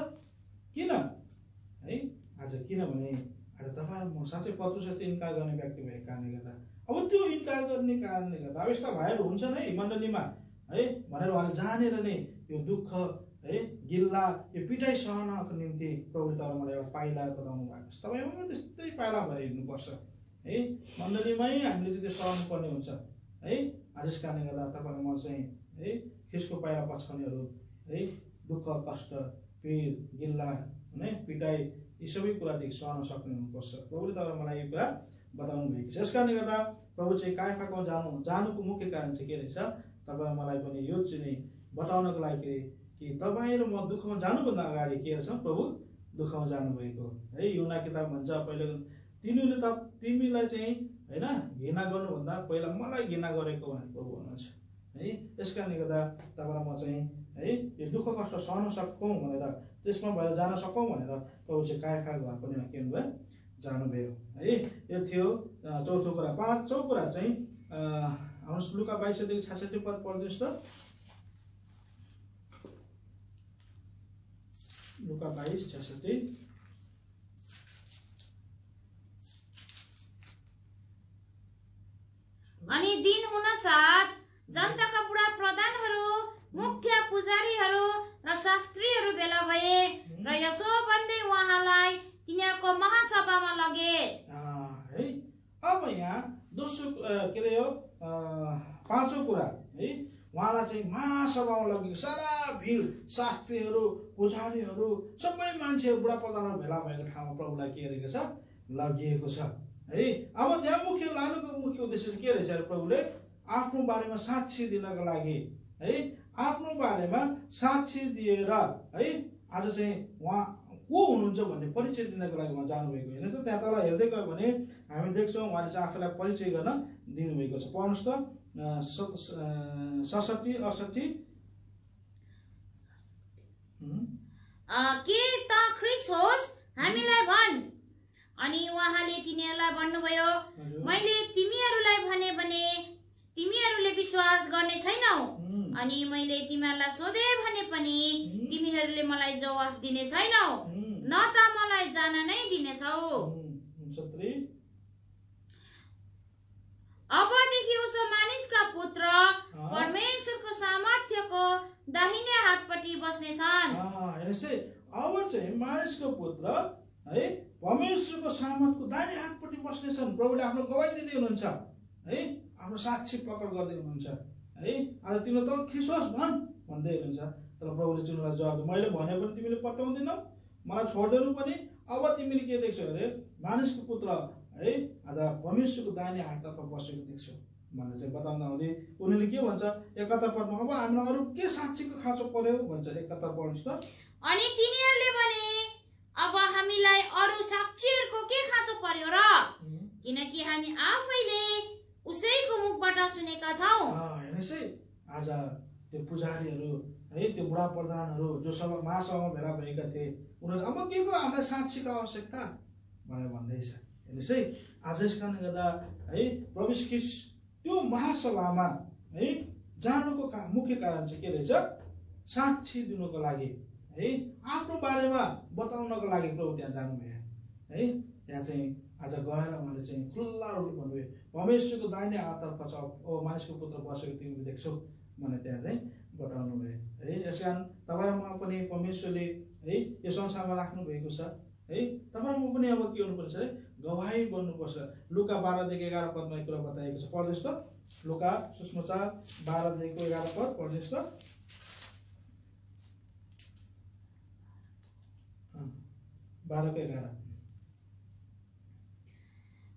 किन है, आज किनभने आज तपाईँ म साँच्चै पत्रुस जस्तै इन्कार गर्ने व्यक्ति भएको कारणले गर्दा, अब त्यो इन्कार गर्ने कारणले गर्दा अब यस्ता भाइहरू हुन्छन् है मण्डलीमा है भनेर उहाँले जानेर नै यो दुःख है, गिल्ला, यो पिटाइ सहनको निम्ति प्रभुले तपाईँ मलाई एउटा पाइला बताउनु भएको छ। तपाईँमा पनि त्यस्तै पाइला भएर हिँड्नुपर्छ है, मण्डलीमै हामीले चाहिँ त्यो सहनु पर्ने हुन्छ है। आज यस कारणले गर्दा तपाईँलाई म चाहिँ है त्यसको पाइला पछाउनेहरू है, दुःख कष्ट पीड गिल्ला है, पिटाइ यी सबै कुरादेखि सहन सक्ने हुनुपर्छ। प्रभुले तपाईँ मलाई यो कुरा बताउनु भएको छ। यस कारणले गर्दा प्रभु चाहिँ कायफाको जानुको मुख्य कारण चाहिँ के रहेछ, तपाईँ मलाई पनि यो चाहिँ बताउनको लागि कि तपाईँ र म दुःखमा जानुभन्दा अगाडि के रहेछ, प्रभु दुःखमा जानुभएको है। युना किताब भन्छ पहिले तिमीले त तिमीलाई चाहिँ होइन घृणा गर्नुभन्दा पहिला मलाई घृणा गरेको भनेर प्रभु भन्नुहुन्छ है। यस कारणले गर्दा तपाईँलाई म चाहिँ है यो दुःख कष्ट सहन सकौँ भनेर त्यसमा भएर जान सकौँ भनेर प्रभु चाहिँ कायफा घर पनि के हुनुभयो जानुभयो है। यो थियो चौथो कुरा। पाँचौँ कुरा चाहिँ हाम्रो लुका 22 66 पद पढ्नुहोस् त। लुका 22:66। अनि दिन हुन साथ जनताका बुढा प्रधानहरू, मुख्य पुजारीहरू र शास्त्रीहरू भेला भए र यसो भन्दै उहाँलाई तिनीहरूको महासभामा लगे है। अब यहाँ दोस्रो के अरे यो पाँचौँ कुरा है, उहाँलाई चाहिँ महासभामा लगेको सारा भिड शास्त्रीहरू पुजारीहरू सबै मान्छेहरू बुढा प्रधानहरू भेला भएको ठाउँमा प्रभुलाई के गरेको छ लगिएको छ है। अब त्यहाँ लानुको मुख्य उद्देश्य चाहिँ के रहेछ, प्रभुले आफ्नो बारेमा साक्षी दिनको लागि है, आफ्नो बारेमा साक्षी दिएर है आज चाहिँ उहाँ को हुनुहुन्छ भन्ने परिचय दिनको लागि उहाँ जानुभएको। हेर्नुहोस् त, त्यहाँ तल हेर्दै गयो भने हामी देख्छौँ उहाँले चाहिँ आफूलाई परिचय गर्न दिनुभएको छ। पढ्नुहोस् त 67-68। के त ख्रिस्ट होस् हामीलाई भन्। अनि उहाँले तिनीहरूलाई भन्नुभयो, मैले तिमीहरूलाई भने तिमीहरूले विश्वास गर्ने छैनौ, अनि मैले तिमीहरूलाई सोधे भने पनि तिमीहरूले मलाई जवाफ दिने छैनौ, न त मलाई जान नै दिनेछौ। अबदेखि उसो मानिसका पुत्र परमेश्वरको सामर्थ्यको दाहिने हातपट्टि बस्नेछन्। अब चाहिँ मानिसको पुत्र है परमेश्वरको सामर्थ्यको दाहिने हातपट्टि बस्नेछन्। प्रभुले आफ्नो गवाई दिँदै हुनुहुन्छ है, आफ्नो साक्षी प्रकट गर्दै हुनुहुन्छ है। आज तिम्रो त ख्रिस्ट भन् भन्दै हुनुहुन्छ, तर प्रभुले तिमीलाई जवाब दियो, मैले भने पनि तिमीले पत्याउँदैनौ, मलाई छोड्दैनौ पनि। अब तिमीले के देख्छौ अरे, मानिसको पुत्र है आज परमेश्वरको दाहिने हाततर्फ बसेको देख्छौ भनेर चाहिँ बताउँदा हुँदै उनीहरूले के भन्छ 71 पदमा, अब हामीलाई अरू के साक्षीको खाँचो पर्यो भन्छ। 71 पढ्नुहोस् त। अनि तिनीहरूले भने, अब हामीलाई अरू साक्षीहरूको के खाँचो पर्यो र, किनकि हामी आफैले उसैको मुखबाट सुनेका छौं। हेर्नुहोस् है, आज त्यो पुजारीहरू है, त्यो बुढा प्रधानहरू जो महासभामा भेला भएका थिए, उनीहरू अब के को हामीलाई साक्षीको आवश्यकता भनेर भन्दैछ। हेर्नुहोस् है, आज यस कारणले गर्दा है प्रभु ख्रिस्ट त्यो महासभामा है जानुको मुख्य कारण चाहिँ के रहेछ, साक्षी दिनुको लागि है, आफ्नो बारेमा बताउनको लागि प्रभु त्यहाँ जानुभयो है। त्यहाँ चाहिँ आज गएर उहाँले चाहिँ खुल्ला रूपले भन्नुभयो, परमेश्वरको दाहिने हाततर्फ छ ओ मानिसको पुत्र बसेको तिमीले देख्छौ भने त्यहाँ चाहिँ बताउनु भयो है। यस कारण तपाईँ म पनि परमेश्वरले है यो संसारमा राख्नु भएको छ है। तपाईँ म पनि अब के हुनुपर्छ है, गवाही बन्नुपर्छ। लुका 12:11 पदमा एक कुरा बताएको छ, पढ्नुहोस् त। लुका सुसमाचार 12:11 पद पढ्नुहोस् त। 12:11।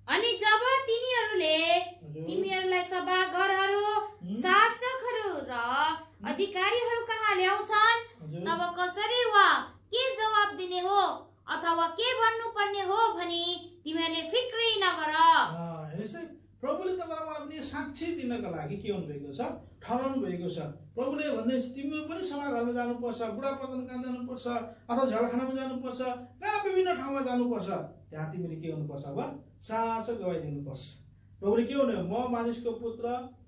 अनि जब तिमीहरूलाई सभाघरहरू, शासकहरू र अधिकारीहरू कहाँ ल्याउँछन्, तब कसरी वा के जवाब दिने हो अथवा के भन्नुपर्ने हो भनी तिमीहरूले फिक्रै नगर। प्रभुले तपाईँलाई मलाई पनि साक्षी दिनको लागि के हुनुभएको छ, ठहराउनु भएको छ। प्रभुले भन्दैछ तिमीहरू पनि सभाघरमा जानुपर्छ, बुढा प्रधान कहाँ जानुपर्छ, अथवा झलखानामा जानुपर्छ, कहाँ विभिन्न ठाउँमा जानुपर्छ। त्यहाँ तिमीले के गर्नुपर्छ, अब साँचो गवाई दिनुपर्छ। प्रभुले के भन्नुभयो, म मानिसको पुत्र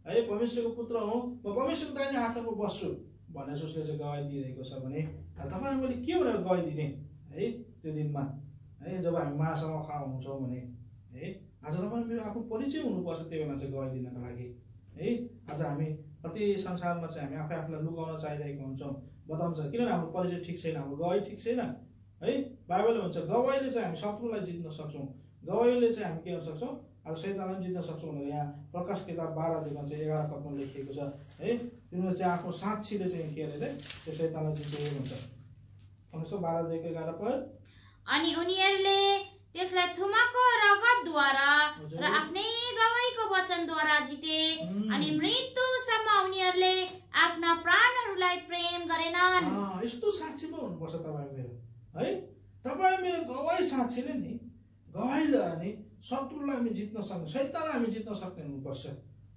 है परमेश्वरको पुत्र हुँ, म परमेश्वरको दाहिने हातमा बस्छु भनेर उसले चाहिँ गवाई दिइरहेको छ। भने तपाईँलाई मैले के भनेर गवाई दिने है त्यो दिनमा है, जब हामी महासभामा खडा हुन्छौँ भने है। आज तपाईँ मेरो आफ्नो परिचय हुनुपर्छ त्यो बेला चाहिँ गवाई दिनको लागि है। आज हामी कति संसारमा चाहिँ हामी आफूलाई लुकाउन चाहिरहेको हुन्छौँ, बताउनु छ, किनभने हाम्रो परिचय ठिक छैन, हाम्रो गवाई ठिक छैन है। बाइबलले भन्छ गवाईले चाहिँ हामी शत्रुलाई जित्न सक्छौँ, गवाईले चाहिँ हामी के गर्न सक्छौँ, आज शैतानलाई जित्न सक्छौँ भनेर यहाँ प्रकाश किताब 12:11 पदमा लेखिएको छ है। तिमीले चाहिँ आफ्नो साक्षीले चाहिँ के अरे त्यो शैतानलाई जित्दै हुन्छ। भन्नुहोस् त 12:11 पद। अनि उनीहरूले त्यसलाई थुमाको रगतद्वारा र आफ्नै गवाईको वचनद्वारा जिते। अनि मृत्युसम्म उनीहरूले आफ्ना प्राणहरूलाई प्रेम गरेनन्। यस्तो साक्षी पो हुनुपर्छ तपाईँ मेरो है। तपाईँ मेरो गवाई साक्षीले नि, गवाईद्वारा नि शत्रुलाई हामी जित्न सक्ने, शैतानलाई हामी जित्न सक्ने हुनुपर्छ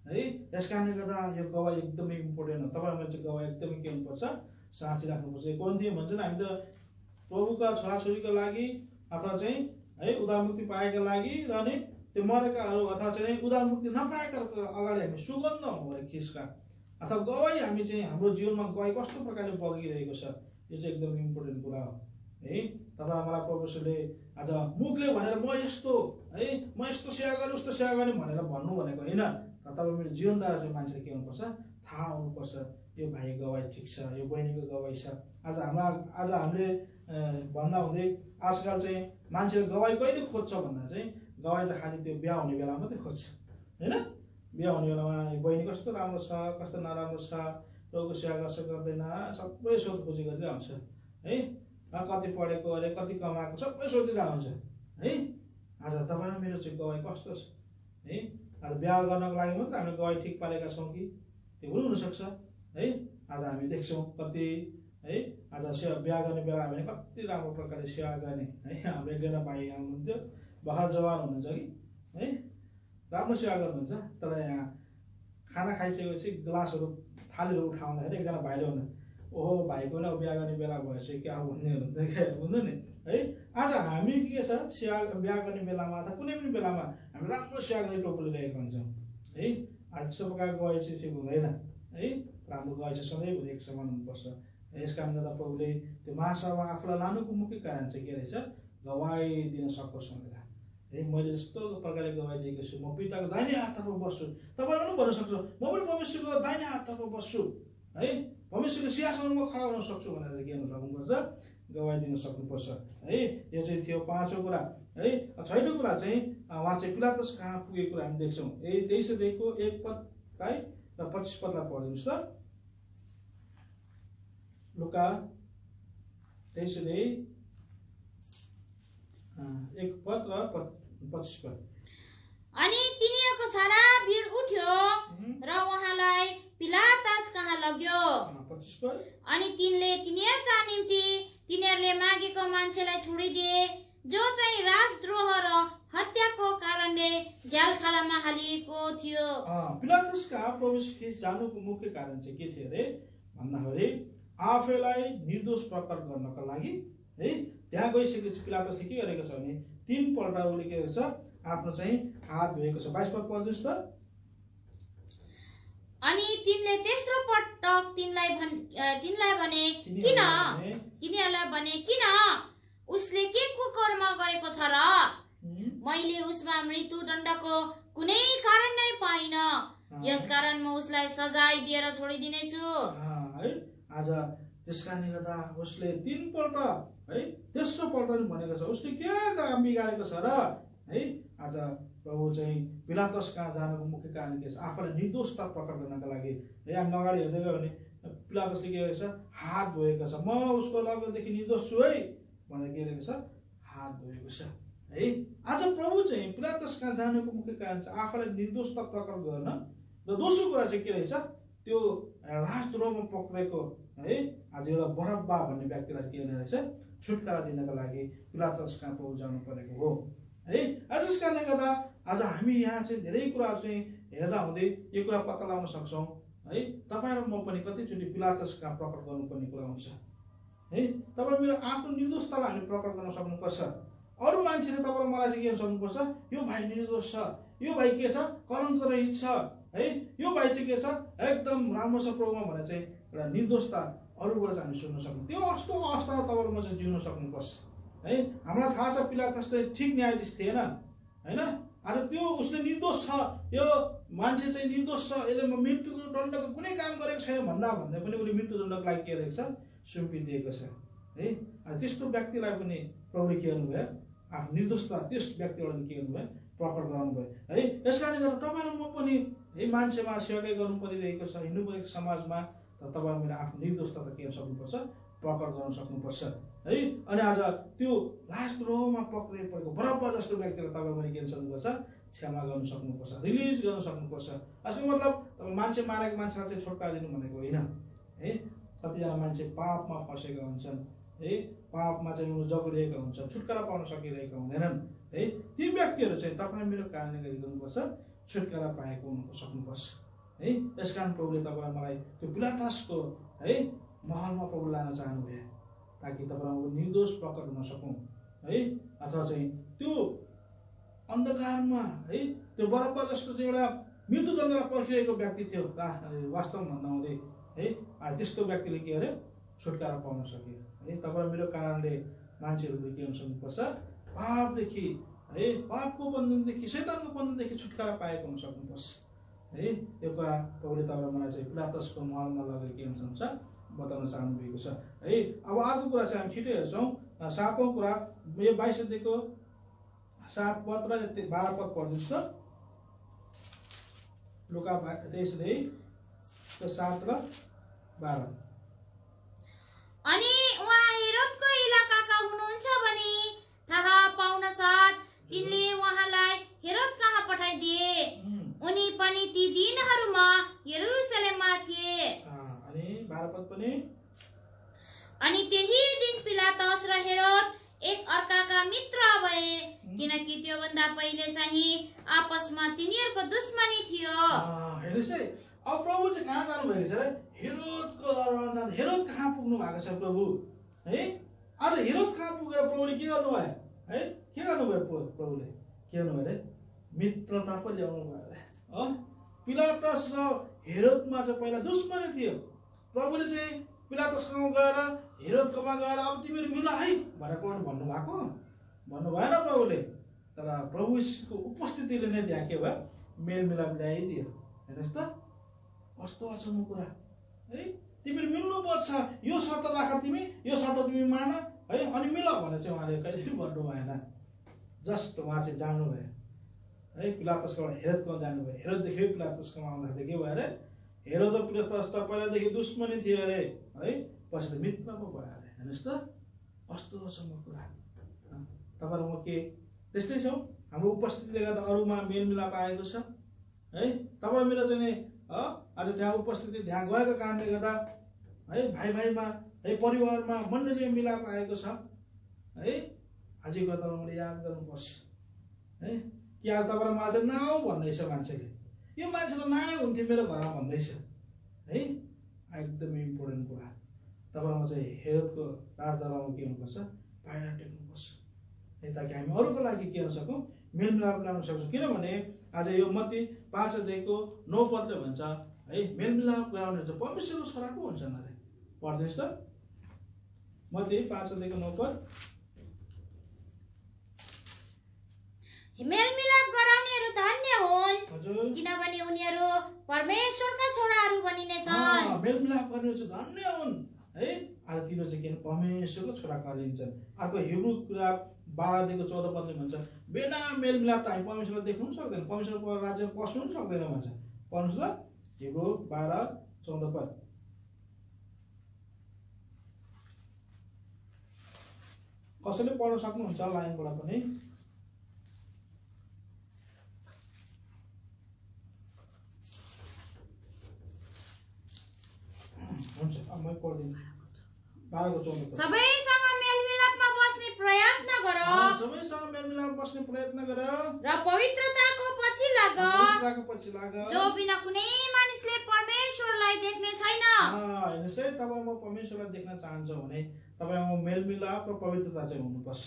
है। यस कारणले गर्दा यो गवाई एकदमै इम्पोर्टेन्ट हो। तपाईहरुले चाहिँ गवाई एकदमै के हुनुपर्छ, साँची राख्नुपर्छ। कोरिन्थीय भन्छ नि, हामी त प्रभुका छोराछोरीका लागि अथवा चाहिँ है उद्धार मुक्ति पाएका लागि र नि त्यो मरेकाहरू अथवा चाहिँ उद्धार मुक्ति नपाएकाहरूको अगाडि हामी सुगन्ध हौँ भने किसका अथवा गवाई हामी चाहिँ हाम्रो जीवनमा गवाई कस्तो प्रकारले बगिरहेको छ, यो चाहिँ एकदम इम्पोर्टेन्ट कुरा हो है। तपाईँ मलाई परमेश्वरले आज मुखले भनेर म यस्तो है म यस्तो सेवा गरेँ उस्तो सेवा गरेँ भनेर भन्नु भनेको होइन, तर तपाईँ मेरो जीवनद्वारा चाहिँ मान्छेले के हुनुपर्छ, थाहा हुनुपर्छ यो भाइ गवाई ठिक छ, यो बहिनीको गवाई छ। आज हामीले भन्दा हुँदै आजकल चाहिँ मान्छेले गवाई कहिले खोज्छ भन्दा चाहिँ गवाई त खालि त्यो बिहा हुने बेला मात्रै खोज्छ होइन। बिहा हुने बेलामा बहिनी कस्तो राम्रो छ कस्तो नराम्रो छ, प्रभुको सेवा गर्छ गर्दैन, सबै सोधखोजी गरेर आउँछ है। कति पढेको अरे कति कमाएको सबै सोधिरहेको हुन्छ है। आज तपाईँ र मेरो चाहिँ गवाई कस्तो छ है। आज बिहा गर्नको लागि मात्र हामीले गवाई ठिक पालेका छौँ कि, त्यो पनि हुनसक्छ है। आज हामी देख्छौँ कति है आज बिहा गर्ने बेला हामीले कति राम्रो प्रकारले सेवा गर्ने है। हाम्रो एकजना भाइ हुनुहुन्थ्यो, भर्खर जवान हुनुहुन्छ कि है, राम्रो सेवा गर्नुहुन्छ, तर यहाँ खाना खाइसकेपछि ग्लासहरू थालीहरू उठाउँदाखेरि एकजना भाइले हुनु, ओहो भाइको नै बिहा गर्ने बेला भएछ क्या भन्ने हुनु नि है। आज हामी के छ, सेवा बिहा गर्ने बेलामा अथवा कुनै पनि बेलामा हामी राम्रो सेवा गर्ने टोपली रहेको हुन्छौँ है। आज त्यस्तो प्रकारको गवाई चाहिँ हुँदैन है। राम्रो गवाई चाहिँ सधैँ एक समान हुनुपर्छ। यस कारणले गर्दा प्रभुले त्यो महासभा आफूलाई लानुको मुख्य कारण चाहिँ के रहेछ, गवाई दिन सकोस् भनेर है। मैले जस्तो प्रकारले गवाई दिएको छु, म पिताको दाहिने हाततर्फ बस्छु, तपाईँले पनि भन्न सक्छु म पनि परमेश्वरको दाहिने हाततर्फ बस्छु है, परमेश्वरको सिंहासनमा खडा हुन सक्छु भनेर के गर्नु सक्नुपर्छ, गवाई दिन सक्नुपर्छ है। यो चाहिँ थियो पाँचौँ कुरा है। छैटौँ कुरा चाहिँ उहाँ चाहिँ पिलातस कहाँ पुगेको कुरा हामी देख्छौँ। 23 अध्यायको 1 पद है र 25 पदलाई पढिदिनुहोस् त। लुका 23 अध्याय 1 पद र 25 पद। अनि तिनीहरूको सारा भिड उठ्यो र उहाँलाई पिलातस कहाँ लग्यो। 25 पद। अनि तिनले तिनीहरूका निम्ति तिनीहरूले मागेको मान्छेलाई छोडिदिए, जो चाहिँ राजद्रोह र हत्याको कारणले झ्यालखालामा हालिएको थियो। पिलातस कहाँ प्रवेश जानुको मुख्य कारण चाहिँ के थियो अरे भन्दाखेरि आफैलाई निर्दोष प्रकट गर्नका लागि है। त्यहाँ गइसकेपछि पिलातसले के गरेको छ भने 3 पल्ट उसले के गरेको छ, आफ्नो चाहिँ हात धोएको छ। 22 पद पढ्नुहोस् त। अनि तिनले तेस्रो पटक तिनीहरूलाई भने किन उसले के कुकर्म गरेको छ र? मैले उसमा मृत्युदण्डको कुनै कारण नै पाइन, यसकारण म उसलाई सजाय दिएर छोडिदिनेछु। आज त्यसकारणले गर्दा उसले 3 पल्ट है तेस्रो पल्ट भनेको छ उसले के काम बिगारेको छ र है। आज प्रभु चाहिँ पिलातस कहाँ जानुको मुख्य कारण के छ, आफूलाई निर्दोषता प्रकट गर्नका लागि है। हामी अगाडि हेर्दै गयो भने पिलातसले के गरेको छ, हात धोएको छ, म उसको लगदेखि निर्दोष छु है भनेर के गरेको छ, हात धोएको छ है। आज प्रभु चाहिँ पिलातस कहाँ जानुको मुख्य कारण चाहिँ आफूलाई निर्दोषता प्रकट गर्न र दोस्रो कुरा चाहिँ के रहेछ, त्यो राजद्रोहमा पक्रेको है आज एउटा बरब्बा भन्ने व्यक्तिलाई के रहेछ, छुटकारा दिनका लागि पिलातस कहाँ प्रभु जानु परेको हो है। आज यस कारणले गर्दा आज हामी यहाँ चाहिँ धेरै कुराहरू चाहिँ हेर्दा हुँदै यो कुरा पत्ता लगाउन सक्छौँ है। तपाईँ र म पनि कतिचोटि पिलातस कहाँ प्रकट गर्नुपर्ने कुरा हुन्छ है। तपाईँ मेरो आफ्नो निर्दोषतालाई हामी प्रकट गर्न सक्नुपर्छ। अरू मान्छेले तपाईँ मलाई चाहिँ के सक्नुपर्छ, यो भाइ निर्दोष छ, यो भाइ के छ, कलङ्क रहित छ है, यो भाइ चाहिँ के छ, एकदम राम्रो छ प्रभुमा भनेर चाहिँ एउटा निर्दोषता अरूबाट चाहिँ हामी सुन्न सक्नु। त्यो कस्तो अवस्थामा तपाईँ म चाहिँ जिउन सक्नुपर्छ है। हामीलाई थाहा छ पिलातस ठिक न्यायाधीश थिएन होइन। आज त्यो उसले निर्दोष छ, यो मान्छे चाहिँ निर्दोष छ, यसले मृत्युको दण्डको कुनै काम गरेको छैन भन्दा पनि उसले मृत्युदण्डको लागि के गरेको छ, सुम्पिदिएको छ है। आज त्यस्तो व्यक्तिलाई पनि प्रभुले के गर्नुभयो, आफ्नो निर्दोषता त्यस व्यक्तिबाट के गर्नुभयो, प्रकट गराउनुभयो है। यस कारणले गर्दा तपाईँ र म पनि है मान्छेमा सेवाकै गर्नु परिरहेको छ हिन्दू परेको समाजमा, तर तपाईँ मेरो आफ्नो निर्दोषता त के गर्न सक्नुपर्छ, प्रकट गर्न सक्नुपर्छ है। अनि आज त्यो राजद्रोहमा पक्रिएको बरब्बा जस्तो व्यक्तिलाई तपाईँ पनि के गर्न सक्नुपर्छ, क्षमा गर्न सक्नुपर्छ, रिलिज गर्न सक्नुपर्छ। यसको मतलब मान्छे मारेको मान्छेलाई चाहिँ छुटकारा दिनु भनेको होइन है। कतिजना मान्छे पापमा फँसेका हुन्छन् है, पापमा चाहिँ उनीहरू जगिरहेका हुन्छन्, छुटकारा पाउन सकिरहेका हुँदैनन् है। ती व्यक्तिहरू चाहिँ तपाईँ मेरो कारणले गर्नुपर्छ, छुटकारा पाएको हुन सक्नुपर्छ है। त्यसकारण प्रभुले तपाईलाई मलाई त्यो पिलातसको है महलमा प्रभु लान चाहनुभयो ताकि तपाईँ निर्दोष प्रकट हुन सकौँ है। अथवा चाहिँ त्यो अन्धकारमा है त्यो बरब्बा जस्तो चाहिँ एउटा मृत्युदण्डलाई पर्खिरहेको व्यक्ति थियो वास्तवमा भन्दा हुँदै है त्यस्तो व्यक्तिले के गर्यो छुटकारा पाउन सक्यो है। तपाईँ मेरो कारणले मान्छेहरूले के हुन सक्नुपर्छ पापदेखि है पापको बन्धनदेखि शैतानको बन्धनदेखि छुटकारा पाएको हुन सक्नुपर्छ है। यो कुरा प्रभुले तपाईँ मलाई चाहिँ पिलातसको महलमा लगेर के हुन्छ बताउन चाहनुभएको छ है। अब अर्को कुरा चाहिँ हामी छिटो हेर्छौँ 7औं कुरा यो 22 अध्यायको 7 पद र 12 पद पढ्नुहोस् त। लुका 23 अध्याय 7 र 12। अनि उहाँ हेरोदको इलाकाका हुनुहुन्छ भने थाहा पाउन साथ तिनले उहाँलाई हेरोद कहाँ पठाइदिए। उनी पनि ती दिनहरूमा यरुसलेममा थिए। अनि 12 पद पनि अनि त्यही दिन पिलातस र हेरोद एक अर्काका मित्र भए किनकि त्योभन्दा पहिले चाहिँ आपसमा तिनीहरूको दुश्मनी थियो। हेर्नुहोस् है अब प्रभु चाहिँ कहाँ जानु भएको छ रे? हेरोदको दरबारमा। हेरोद कहाँ पुग्नु भएको छ प्रभु है? आज हेरोद कहाँ पुगेर प्रभुले के गर्नुभयो है? के गर्नुभयो प्रभुले? के गर्नुभयो रे? मित्रता पो ल्याउनु भयो रे। पिलातस र हेरोदमा चाहिँ पहिला दुश्मनी थियो। प्रभुले चाहिँ पिलातसकोमा गएर हेरोदकोमा गएर अब तिमीहरू मिल है भनेर भन्नुभएको भन्नु भएन प्रभुले। तर प्रभुको उपस्थितिले नै त्यहाँ के भयो मेलमिलाप ल्याइदियो। हेर्नुहोस् त कस्तो अचम्म कुरा है। तिमीहरू मिल्नुपर्छ यो शर्त राख तिमी यो शर्त तिमी मान है अनि मिल भनेर चाहिँ उहाँले कहिले भन्नु भएन। जस्ट उहाँ चाहिँ जानुभयो है पिलातसकोबाट हेरोदकोमा जानुभयो। हेरोददेखि पिलातसकोमा आउँदाखेरि के भयो अरे हेरोद र पिलातस त पहिलादेखि दुश्मनी थियो अरे है पछि त मित्र पो भयो अरे। हेर्नुहोस् त कस्तो अचम्म कुरा। तपाईँहरू म के त्यस्तै छौँ हाम्रो उपस्थितिले गर्दा अरूमा मेलमिलाप आएको छ है। तपाईँ मेरो चाहिँ आज त्यहाँ उपस्थिति त्यहाँ गएको कारणले गर्दा है भाइ भाइमा है परिवारमा मण्डलीय मिलाप आएको छ है। आजको कुरा तपाईँ मैले याद गर्नुपर्छ है कि आज तपाईँलाई मलाई चाहिँ नआऊ भन्दैछ मान्छेले। यो मान्छे त नआए हुन्थ्यो मेरो घरमा भन्दैछ है। एकदमै इम्पोर्टेन्ट कुरा तपाईँमा चाहिँ हेरोदको राजदरबारमा के हुनुपर्छ पाइला टेक्नुपर्छ है ताकि हामी अरूको लागि के गर्न सकौँ मेलमिलाप ल्याउन सक्छौँ। किनभने आज यो मत्ती 5 अध्यायको 9 पदले भन्छ है मेलमिलाप गराउने चाहिँ परमेश्वरको छोरा पो हुन्छन् अरे। पढ्नुहोस् त मत्ती 5 अध्यायको 9 पद। मेलमिलाप गराउनेहरू धन्य हुन् किनभने उनीहरू परमेश्वरका छोराहरू बनिनेछन्। मेलमिलाप गर्नेहरू चाहिँ धन्य हुन् है। आज तिनीहरू चाहिँ के परमेश्वरको छोरा कहलिन्छन्। अर्को हिब्रू कुरा 12 अध्यायको 14 पदले भन्छ बिना मेलमिलाप त हामी परमेश्वरलाई देख्नु पनि सक्दैन परमेश्वरको राज्यमा पस्नु पनि सक्दैन भन्छ। पढ्नुहोस् त हिब्रू 12:14 पद। कसैले पढ्न सक्नुहुन्छ लाइनबाट पनि। हुन्छ अब म पढ्दिन 12:14 सबैसँग मेलमिलापमा बस्ने प्रयत्न गर। सबैसँग मेलमिलापमा बस्ने प्रयत्न गर र पवित्रताको पछि लाग जो बिना कुनै मानिसले परमेश्वरलाई देख्ने छैन। हेर्नुहोस् है तपाईँ म परमेश्वरलाई देख्न चाहन्छु भने तपाईँमा मेलमिलाप र पवित्रता चाहिँ हुनुपर्छ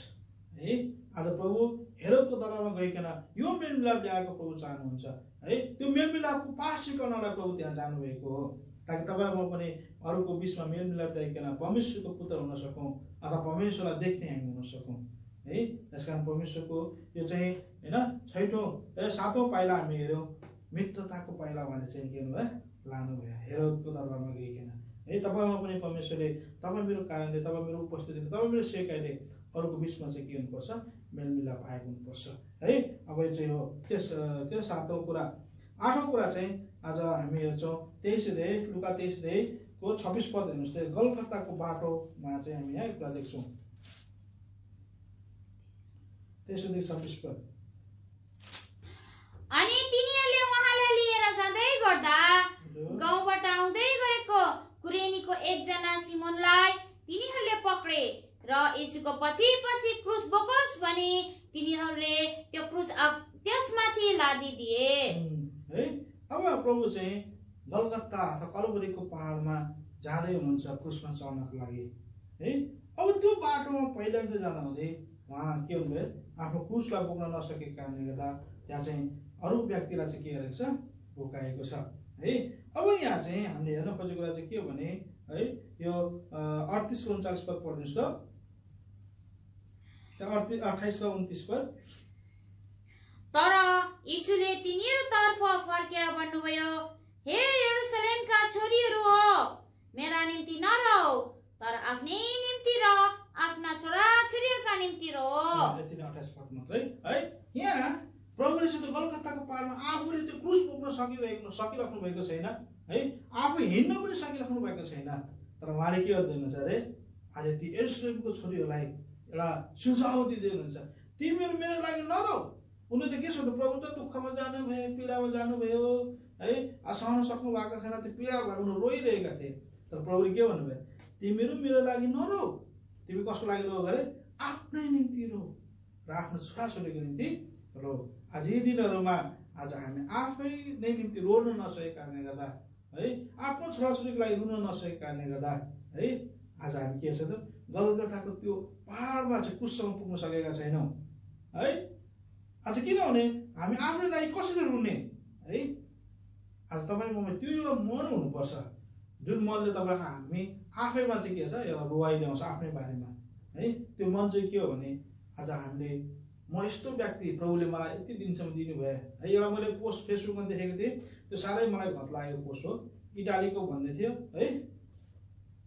है। आज प्रभु हेरोदको दरबारमा गइकन यो मेलमिलाप ल्याएको प्रभु चाहनुहुन्छ है। त्यो मेलमिलापको पास गर्नलाई प्रभु त्यहाँ जानुभएको हो ताकि तपाईँ म पनि अरूको बिचमा मेलमिलाप ल्याइकन परमेश्वरको पुत्र हुन सकौँ अथवा परमेश्वरलाई देख्ने हामी हुन सकौँ है। त्यसकारण परमेश्वरको यो चाहिँ होइन 7औं पाइला हामी हेऱ्यौँ मित्रताको पाइला भने चाहिँ के हुनुभयो लानुभयो हेरोदको दरबारमा गइकन है। तपाईँमा पनि परमेश्वरले तपाईँ मेरो कारणले तपाईँ मेरो उपस्थितिले तपाईँ मेरो सेकाइले अरूको बिचमा चाहिँ के हुनुपर्छ मेलमिलाप आएको हुनुपर्छ है। अब यो चाहिँ हो त्यो 7औं कुरा। 8औं कुरा चाहिँ आज हामी हेर्छौँ 23 अध्याय लुका 23 अध्यायको 26 पद। हेर्नुहोस् त गलगताको बाटोमा चाहिँ हामी यहाँ कुरा देख्छौँ 23 अध्याय 26 पद। अनि तिनीहरूले उहाँलाई लिएर जाँदै गर्दा गाउँबाट आउँदै गरेको कुरेनीको एकजना सिमोनलाई तिनीहरूले पक्रे र येशूको पछि पछि क्रुस बोकोस् भने तिनीहरूले त्यो त्यसमाथि लादिदिए। है अब प्रभु चाहिँ गलगत्ता अथवा कलवरीको पहाडमा जाँदै हुनुहुन्छ क्रुसमा चढ्नको लागि है। अब त्यो बाटोमा पहिला त जाँदा हुँदै उहाँ के हुनुभयो, आफ्नो क्रुसलाई बोक्न नसकेको कारणले गर्दा त्यहाँ चाहिँ अरू व्यक्तिलाई चाहिँ के गरेको छ, बोकाएको छ है। अब यहाँ चाहिँ हामीले हेर्न खोजेको कुरा चाहिँ के हो भने है, यो 38-39 पद पढ्नुहोस् त, 28 र 29 पद। तर यीशुले तिनीहरूतर्फ फर्केर भन्नुभयो, हे यरुशलेमका छोरीहरू हो, मेरा निम्ति नरौ, तर आफ्नै निम्ति र आफ्ना छोराछोरीहरूका निम्ति रो। यति नै 28 पद मात्रै है। यहाँ प्रभुले चाहिँ कलकत्ताको पाहाडमा आफूले त्यो क्रुस बोक्न सकिराख्नु भएको छैन है, आफू हिँड्न पनि सकिराख्नु भएको छैन। तर उहाँले के गर्दैनुहुन्छ अरे, आज ती यरुशलेमको छोरीहरूलाई एउटा सुझाव दिँदै हुनुहुन्छ, तिमीहरू मेरो लागि नरौ। उनले त के छ त, प्रभु त दुःखमा जानुभयो, पीडामा जानुभयो है, सहन सक्नु भएको छैन, त्यो पीडा भएर उनीहरू रोइरहेका थिए। तर प्रभुले के भन्नुभयो, तिमीहरू मेरो लागि नरौ, तिमी कसको लागि रो गरे, आफ्नै निम्ति रो र आफ्नो छोराछोरीको निम्ति रो। आज यी दिनहरूमा आज हामी आफै नै निम्ति रोन नसकेको कारणले गर्दा है, आफ्नो छोराछोरीको लागि रुन नसकेको कारणले गर्दा है, आज हामी के छ त, गलगत्ताको त्यो पहाडमा चाहिँ क्रुससम्म पुग्न सकेका छैनौँ है। आज किनभने हामी आफ्नै लागि कसरी रुने है। आज तपाईँ ममा त्यो एउटा मन हुनुपर्छ, जुन मनले तपाईँको हामी आफैमा चाहिँ के छ, एउटा रुवाई ल्याउँछ आफ्नै बारेमा है। त्यो मन चाहिँ के हो भने, आज हामीले म यस्तो व्यक्ति प्रभुले मलाई यति दिनसम्म दिनुभयो है। एउटा मैले पोस्ट फेसबुकमा देखेको थिएँ, त्यो साह्रै मलाई घत लागेको पोस्ट हो, इटालीको भन्दै थियो है।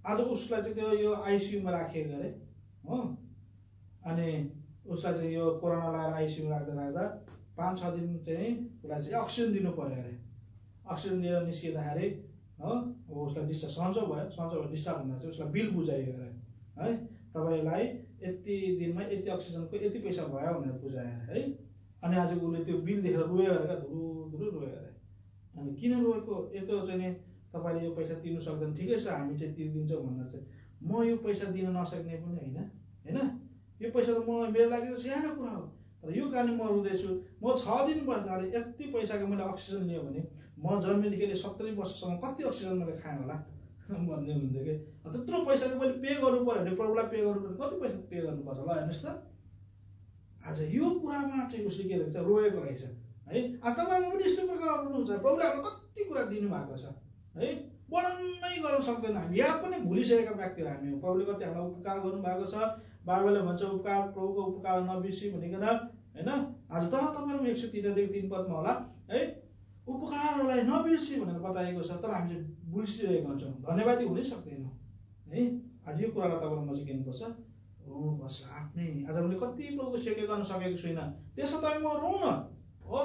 आज उसलाई चाहिँ त्यो यो आइसियुमा राखिएको अरे हो, अनि उसलाई चाहिँ यो कोरोना लगाएर आइसियुमा राख्दा 5-6 दिन चाहिँ उसलाई चाहिँ अक्सिजन दिनु पर्यो अरे। अक्सिजन दिएर निस्किँदाखेरि हो उसलाई डिस्चार्ज सन्चो भयो डिस्चार्ज भन्दा चाहिँ उसलाई बिल बुझाइयो अरे है, तपाईँलाई यति दिनमा यति अक्सिजनको यति पैसा भयो भनेर बुझायो है। अनि आज उसले त्यो बिल देखेर रोयो अरे क्या, धुरु रोयो अरे। अनि किन रोएको, यत्रो चाहिँ नि तपाईँले यो पैसा तिर्नु सक्दैन, ठिकै छ हामी चाहिँ तिर्दिन्छौँ भन्दा चाहिँ म यो पैसा दिन नसक्ने पनि होइन, यो पैसा त मेरो लागि त सानो कुरा हो, तर यो कारणले म रुँदैछु। म 6 दिन बस्दाखेरि यति पैसाको मैले अक्सिजन लियो भने म जन्मेदेखि 70 वर्षसम्म कति अक्सिजन मैले खाएँ होला भन्ने हुन्थ्यो कि। त्यत्रो पैसाको मैले पे गर्नु पऱ्यो भने, प्रभुलाई पे गर्नु पर्यो, कति पैसा पे गर्नुपर्छ होला हेर्नुहोस् त। आज यो कुरामा चाहिँ उसले के रहेछ, रोएको रहेछ है। तपाईँहरू पनि यस्तो प्रकारले रुनुहुन्छ, प्रभुले हामीलाई कति कुरा दिनुभएको छ है, वर्णनै गर्न सक्दैन हामी, यहाँ पनि भुलिसकेका व्यक्तिहरू हामी हो। प्रभुले कति हामीलाई उपकार गर्नुभएको छ, बाइबलले भन्छ उपकार प्रभुको उपकार नबिर्सी भनिकन होइन। आज तर तपाईँहरू 103 पदमा होला है, उपकारहरूलाई नबिर्सी भनेर बताएको छ, तर हामी चाहिँ बिर्सिरहेको हुन्छौँ, धन्यवादी हुनै सक्दैनौँ है। आज यो कुरालाई तपाईँलाई म चाहिँ के गर्नुपर्छ, रोनुपर्छ आफ्नै। आज मैले कति प्रभुको सेवा गर्न सकेको छुइनँ, त्यसो त म रोउन हो।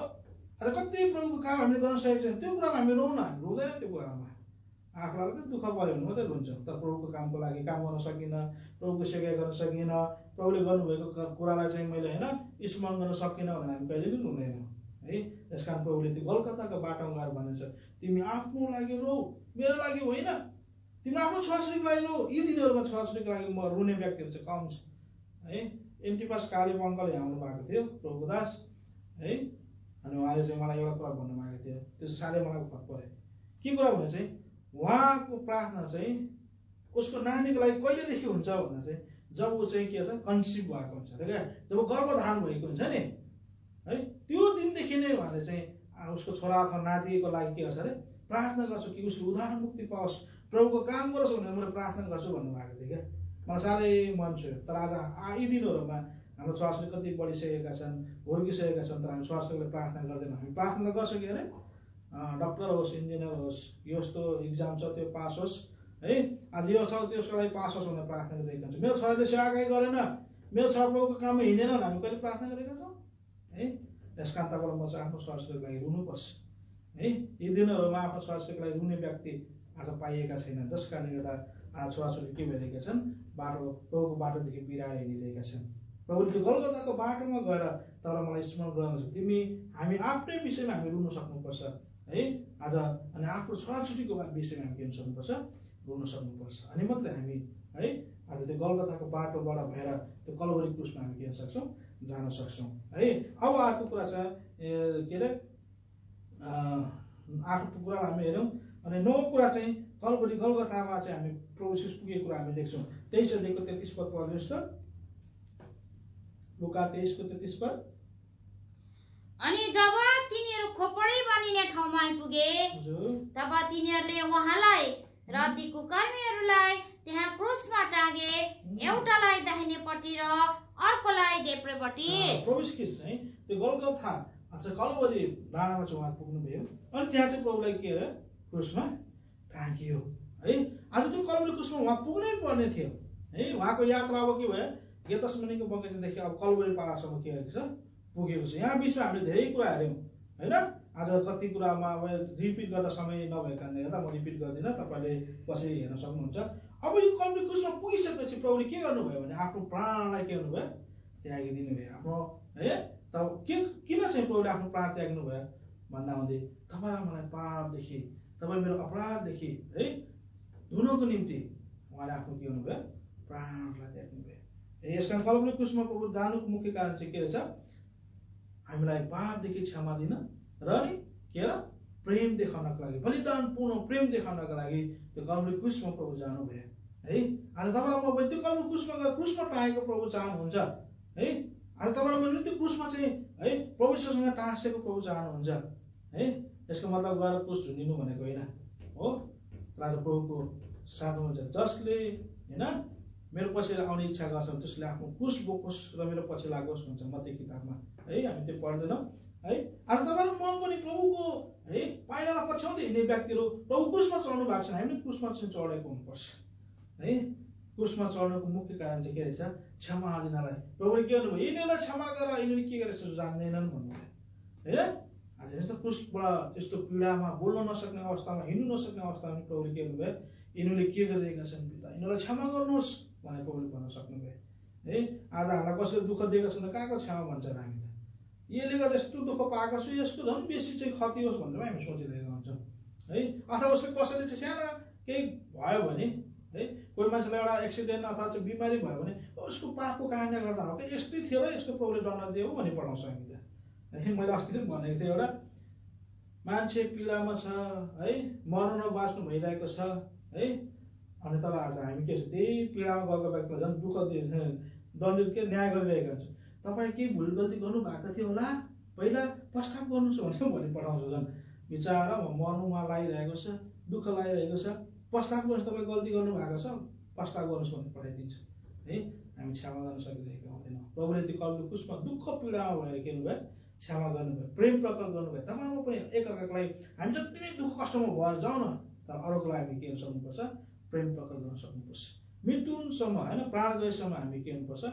आज कति प्रभुको काम हामीले गर्न सकेको छैन, त्यो कुरामा हामी रोउन, हामी रुँदैन त्यो कुरामा। आफूलाई अलिकति दुःख पऱ्यो भने मात्रै रुन्छौँ, तर प्रभुको कामको लागि काम गर्न सकिनँ, प्रभुको सेवा गर्न सकिनँ, प्रभुले गर्नुभएको कुरालाई चाहिँ मैले होइन स्मरण गर्न सकिनँ भनेर हामी कहिले पनि रुँदैनौँ है। त्यस कारण प्रभुले त्यो गलगत्ताको बाटोमा गएर भन्नुहुन्छ, तिमी आफ्नो लागि रो, मेरो लागि होइन, तिमी आफ्नो छोराछोरीको लागि रो। यी दिनहरूमा छोराछोरीको लागि म रुने व्यक्तिहरू चाहिँ कम छ है। एन्टिपास कालेब अङ्कल आउनु भएको थियो, प्रभुको दास है। अनि उहाँले चाहिँ मलाई एउटा कुरा भन्नु भएको थियो, त्यो साह्रै मलाई फरक पऱ्यो। के कुरा भने चाहिँ उहाँको प्रार्थना चाहिँ उसको नानीको लागि कहिलेदेखि हुन्छ भन्दा चाहिँ जब ऊ चाहिँ के छ, कन्सिभ भएको हुन्छ अरे क्या, जब गर्भधारण भएको हुन्छ नि है, त्यो दिनदेखि नै उहाँले चाहिँ उसको छोरा अथवा नातिको लागि के गर्छ अरे, प्रार्थना गर्छु कि उसले उद्धार मुक्ति पाओस्, प्रभुको काम गरोस् भनेर मैले प्रार्थना गर्छु भन्नुभएको थियो क्या। मलाई साह्रै मन छुयो। तर आज यी दिनहरूमा हाम्रो छोराछोरी कति बढिसकेका छन्, हुर्किसकेका छन्, तर हामी छोराछोरीलाई प्रार्थना गर्दैनौँ। हामी प्रार्थना गर्छौँ कि अरे डक्टर होस्, इन्जिनियर होस्, यस्तो इक्जाम छ त्यो पास होस् है, आज यो छ त्यसको लागि पास होस् भनेर प्रार्थना गरिरहेका हुन्छौँ। मेरो छोराले सेवा काहीँ गरेन, मेरो छोरा प्रभुको काममा हिँडेन भने हामी कहिले प्रार्थना गरेका छौँ है। त्यस कारण तपाईँलाई म चाहिँ आफ्नो छोराछोरीको लागि रुनुपर्छ है। यी दिनहरूमा आफ्नो छोराछोरीको लागि रुने व्यक्ति आज पाइएका छैनन्, जस कारणले गर्दा आज छोराछोरी के भइरहेका छन्, प्रभुको बाटोदेखि बिराएर हिँडिरहेका छन्। प्रभुले त्यो गलगत्ताको बाटोमा गएर तर मलाई स्मरण गराउनु, तिमी हामी आफ्नै विषयमा हामी रुन सक्नुपर्छ है आज। अनि आफ्नो छोराछोरीको विषयमा हामी के सक्नुपर्छ, रुन सक्नुपर्छ। अनि मात्रै हामी है आज त्यो गलगथाको बाटोबाट भएर त्यो कलवरी क्रुसमा हामी के गर्न सक्छौँ जान सक्छौँ है। अब अर्को कुरा छ के अरे 8 कुरा हामी हेरौँ अनि 9 कुरा चाहिँ कलवरी गलगथामा चाहिँ हामी प्रभु यीशु पुगेको कुरा हामी देख्छौँ। 23 अध्यायको 33 पद पढ्नुहोस् त, लुका 23 को 33 पद। अनि जब तिनीहरू खोपडी बनिने ठाउँमा आइपुगे तब तिनीहरूले उहाँलाई र ती कुकर्मीहरूलाई त्यहाँ क्रुसमा टाँगे, एउटालाई दाहिनेपट्टि र अर्कोलाई देब्रेपट्टि। प्रभु यीशु चाहिँ त्यो गलगथा अथवा कलवरी डाँडामा चाहिँ उहाँ पुग्नु भयो अनि त्यहाँ चाहिँ प्रभुलाई के अरे क्रुसमा टाँगियो है। आज त्यो कलवरी क्रुसमा उहाँ पुग्नै पर्ने थियो है। उहाँको यात्रा अब के भयो, गेतसमनीको बगैँचादेखि अब कलवरी पहाडसम्म के भएको छ पुगेको छ। यहाँ बिचमा हामीले धेरै कुरा हेऱ्यौँ होइन। आज कति कुरामा अब रिपिट गर्दा समय नभएको कारणले गर्दा म रिपिट गर्दिनँ, तपाईँले पछि हेर्न सक्नुहुन्छ। अब यो कलवरी क्रुसमा पुगिसकेपछि प्रभुले के गर्नुभयो भने आफ्नो प्राणलाई के गर्नुभयो त्यागिदिनु भयो आफ्नो है। तब किन चाहिँ प्रभुले आफ्नो प्राण त्याग्नु भयो भन्दा हुँदै तपाईँ र मलाई पापदेखि, तपाईँ मेरो अपराधदेखि है धुनको निम्ति उहाँले आफ्नो के गर्नुभयो प्राणलाई त्याग्नु भयो। यस कारण कलवरी क्रुसमा प्रभु जानुको मुख्य कारण चाहिँ के रहेछ, हामीलाई पापदेखि क्षमा दिन र नि के र प्रेम देखाउनको लागि, बलिदानपूर्ण प्रेम देखाउनको लागि त्यो कलवरी क्रुसमा प्रभु जानुभयो है। आज तपाईँलाई म त्यो कलवरी क्रुसमा गएर क्रुसमा टाँगेको प्रभु चाहनुहुन्छ है। आज तपाईँलाई मैले त्यो क्रुसमा चाहिँ है प्रभुसँग टाँसेको प्रभु चाहनुहुन्छ है। यसको मतलब गएर क्रुस झुन्डिनु भनेको होइन हो। राजा प्रभुको साथमा हुन्छ जसले होइन मेरो पछि आउने इच्छा गर्छ त्यसले आफ्नो क्रुस बोकोस् र मेरो पछि लागोस् भन्छ मत्ती किताबमा है। हामी त्यो पढ्दैनौँ है। आज तपाईँलाई म पनि प्रभुको है पाइलालाई पछ्याउँदै हिँड्ने व्यक्तिहरू प्रभु क्रुसमा चढ्नु भएको छ, हामीले क्रुसमा चाहिँ चढेको हुनुपर्छ है। क्रुसमा चढ्नुको मुख्य कारण चाहिँ के रहेछ, क्षमा दिनलाई। प्रभुले के गर्नुभयो, यिनीहरूलाई क्षमा गर, यिनीहरूले के गरेछ जान्दैनन् भन्नुभयो है। आज यस्तो क्रुसबाट त्यस्तो पीडामा बोल्न नसक्ने अवस्थामा, हिँड्नु नसक्ने अवस्थामा प्रभुले के गर्नुभयो, यिनीहरूले के गरिरहेका छन् पिता, यिनीहरूलाई क्षमा गर्नुहोस् भनेर प्रभुले भन्न सक्नुभयो है। आज हामीलाई कसैले दुःख दिएको छ भने कहाँको क्षमा भन्छ र हामी त यसले गर्दा यस्तो दुःख पाएको छु, यसको झन् बेसी चाहिँ क्षति होस् भनेर हामी सोचिरहेका हुन्छौँ है। अथवा उसले कसैले चाहिँ सानो केही भयो भने है, कोही मान्छेलाई एउटा एक्सिडेन्ट अथवा चाहिँ बिमारी भयो भने उसको पापको कारणले गर्दा हो कि यस्तै थियो र यसको प्रभुले दण्ड दियो भनी पढाउँछ हामी त है। मैले अस्ति पनि भनेको थिएँ, एउटा मान्छे पीडामा छ है, मर्नु र बाँच्नु भइरहेको छ है। अनि तर आज हामी के छ, त्यही पीडामा गएको व्यक्तिलाई झन् दुःख दण्डित के न्याय गरिरहेका हुन्छौँ। तपाईँ केही भुल गल्ती गर्नु भएको थियो होला, पहिला प्रस्ताव गर्नुहोस् भनेर भनी पठाउँछु। झन् बिचरा मर्नुमा लागिरहेको छ, दुःख लागिरहेको छ, प्रस्ताव गर्नुहोस्, तपाईँ गल्ती गर्नु भएको छ प्रस्ताव गर्नुहोस् भनेर पठाइदिन्छ है। हामी क्षमा गर्न सकिरहेका हुँदैनौँ। प्रभुले त्यो कलवरी क्रुसमा दुःख पीडामा भएर के गर्नुभयो, क्षमा गर्नुभयो, प्रेम प्रकट गर्नुभयो। तपाईँमा पनि एकअर्कालाई हामी जति नै दुःख कष्टमा भएर जाउँ न, तर अरूको लागि हामी के गर्न सक्नुपर्छ, प्रेम प्रकट गर्न सक्नुपर्छ। मृत्युसम्म होइन, प्राण गएसम्म हामी के हुनुपर्छ,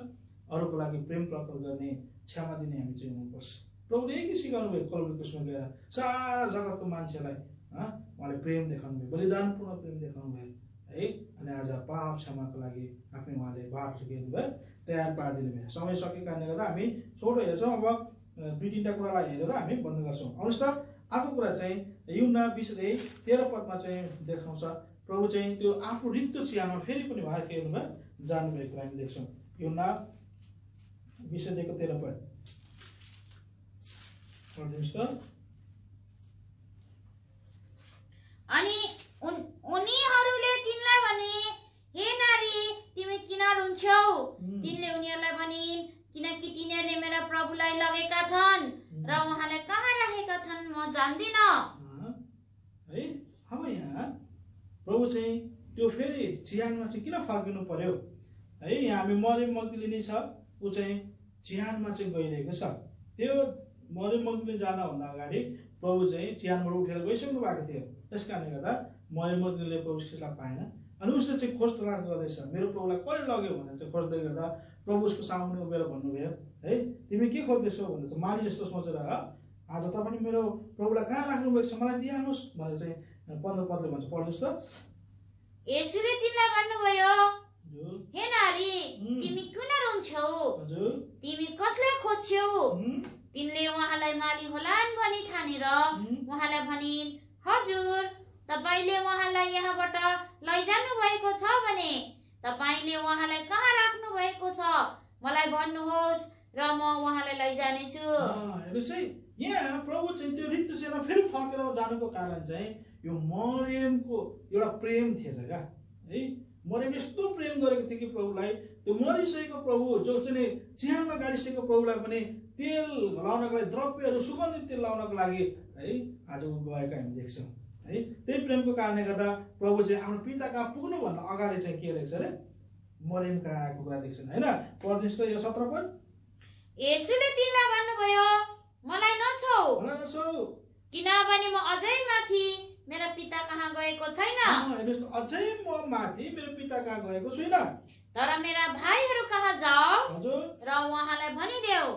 अरूको लागि प्रेम प्रकट गर्ने, क्षमा दिने हामी चाहिँ हुनुपर्छ। प्रभुले यही सिकाउनु भयो कलवरी क्रुसमा गएर सारा जगतको मान्छेलाई उहाँले प्रेम देखाउनु भयो, बलिदानपूर्ण प्रेम देखाउनु भयो है। अनि आज पाप क्षमाको लागि आफ्नै उहाँले बाटो के गर्नुभयो, तयार पारिदिनु भयो। समय सकेको कारणले गर्दा हामी छोटो हेर्छौँ। अब 2-3टा कुरालाई हेरेर हामी बन्द गर्छौँ। आउनुहोस् त, अर्को कुरा चाहिँ यूहन्ना 20:13 पदमा चाहिँ देखाउँछ प्रभु चाहिँ त्यो आफ्नो रित्तो चिहानमा फेरि पनि उहाँ के गर्नुभयो, जानुभएको हामी देख्छौँ। यूहन्ना 20:13 पद पढ्दिनुहोस् त। अनि उनीहरूले तिनलाई भने, हे नारी तिमी किन रुन्छौ? तिनले उनीहरूलाई भनिन्, किनकि तिनीहरूले मेरा प्रभुलाई लगेका छन् र उहाँलाई कहाँ राखेका छन् म जान्दिन है। अब यहाँ प्रभु चाहिँ त्यो फेरि चिहानमा चाहिँ किन फर्किनु पर्यो है। यहाँ हामी मरियम मग्दलिनी छ, ऊ चाहिँ चिहानमा चाहिँ गइरहेको छ। त्यो मरियम मग्दलिनी जानुभन्दा अगाडि प्रभु चाहिँ चिहानबाट उठेर गइसक्नु भएको थियो। त्यस कारणले गर्दा मरियम मग्दलिनीले प्रभु यीशुलाई पाएन अनि उसले चाहिँ खोज तलास गर्दैछ, मेरो प्रभुलाई कसले लग्यो भनेर चाहिँ खोज्दै गर्दा प्रभु उसको सामुन्ने उभिएर भन्नुभयो है, तिमी के खोज्दैछौ भनेर चाहिँ माली जस्तो सोचेर आज तपाईँले मेरो प्रभुलाई कहाँ राख्नु भएको छ मलाई दिइहाल्नुहोस् भनेर चाहिँ 15 पदले भन्छ। पढ्नुहोस् त। येशूले तिनलाई भन्नुभयो, हे नारी तिमी किन रुन्छौ? तिमी कसलाई खोज्छौ? तिनले उहाँलाई माली होलान् भनी ठानेर उहाँलाई भनिन्, हजुर तपाईँले उहाँलाई यहाँबाट लैजानु भएको छ भने तपाईँले उहाँलाई कहाँ मलाई भन्नुहोस् र म उहाँलाई लैजानेछु। हेर्नुहोस् है, यहाँ प्रभु चाहिँ त्यो रित्तु सेना फेरि फर्केर जानुको कारण चाहिँ यो मरियमको एउटा प्रेम थिएछ क्या है। मरियम यस्तो प्रेम गरेको थियो कि प्रभुलाई, त्यो मरिसकेको प्रभु जो चाहिँ चिहानमा गाडिसकेको प्रभुलाई पनि तेल लाउनको लागि, द्रव्यहरू सुगन्धित तेल लाउनको लागि है आज गएको हामी देख्छौँ है। त्यही प्रेमको कारणले गर्दा प्रभु चाहिँ आफ्नो पिता कहाँ पुग्नुभन्दा अगाडि चाहिँ के रहेछ अरे मरियम कहाँ आएको कुरा देख्छन् होइन। पढ्नुहोस् त यो 17 पद। येशूले तिनलाई भन्नुभयो, मलाई नछौ, किनभने म अझै माथि मेरो पिता कहाँ गएको छैन। हेर्नुहोस्, अझै म माथि मेरो पिता कहाँ गएको छुइनँ, तर मेरा भाइहरू कहाँ जाऊ हजुर र उहाँलाई भनिदेऊ,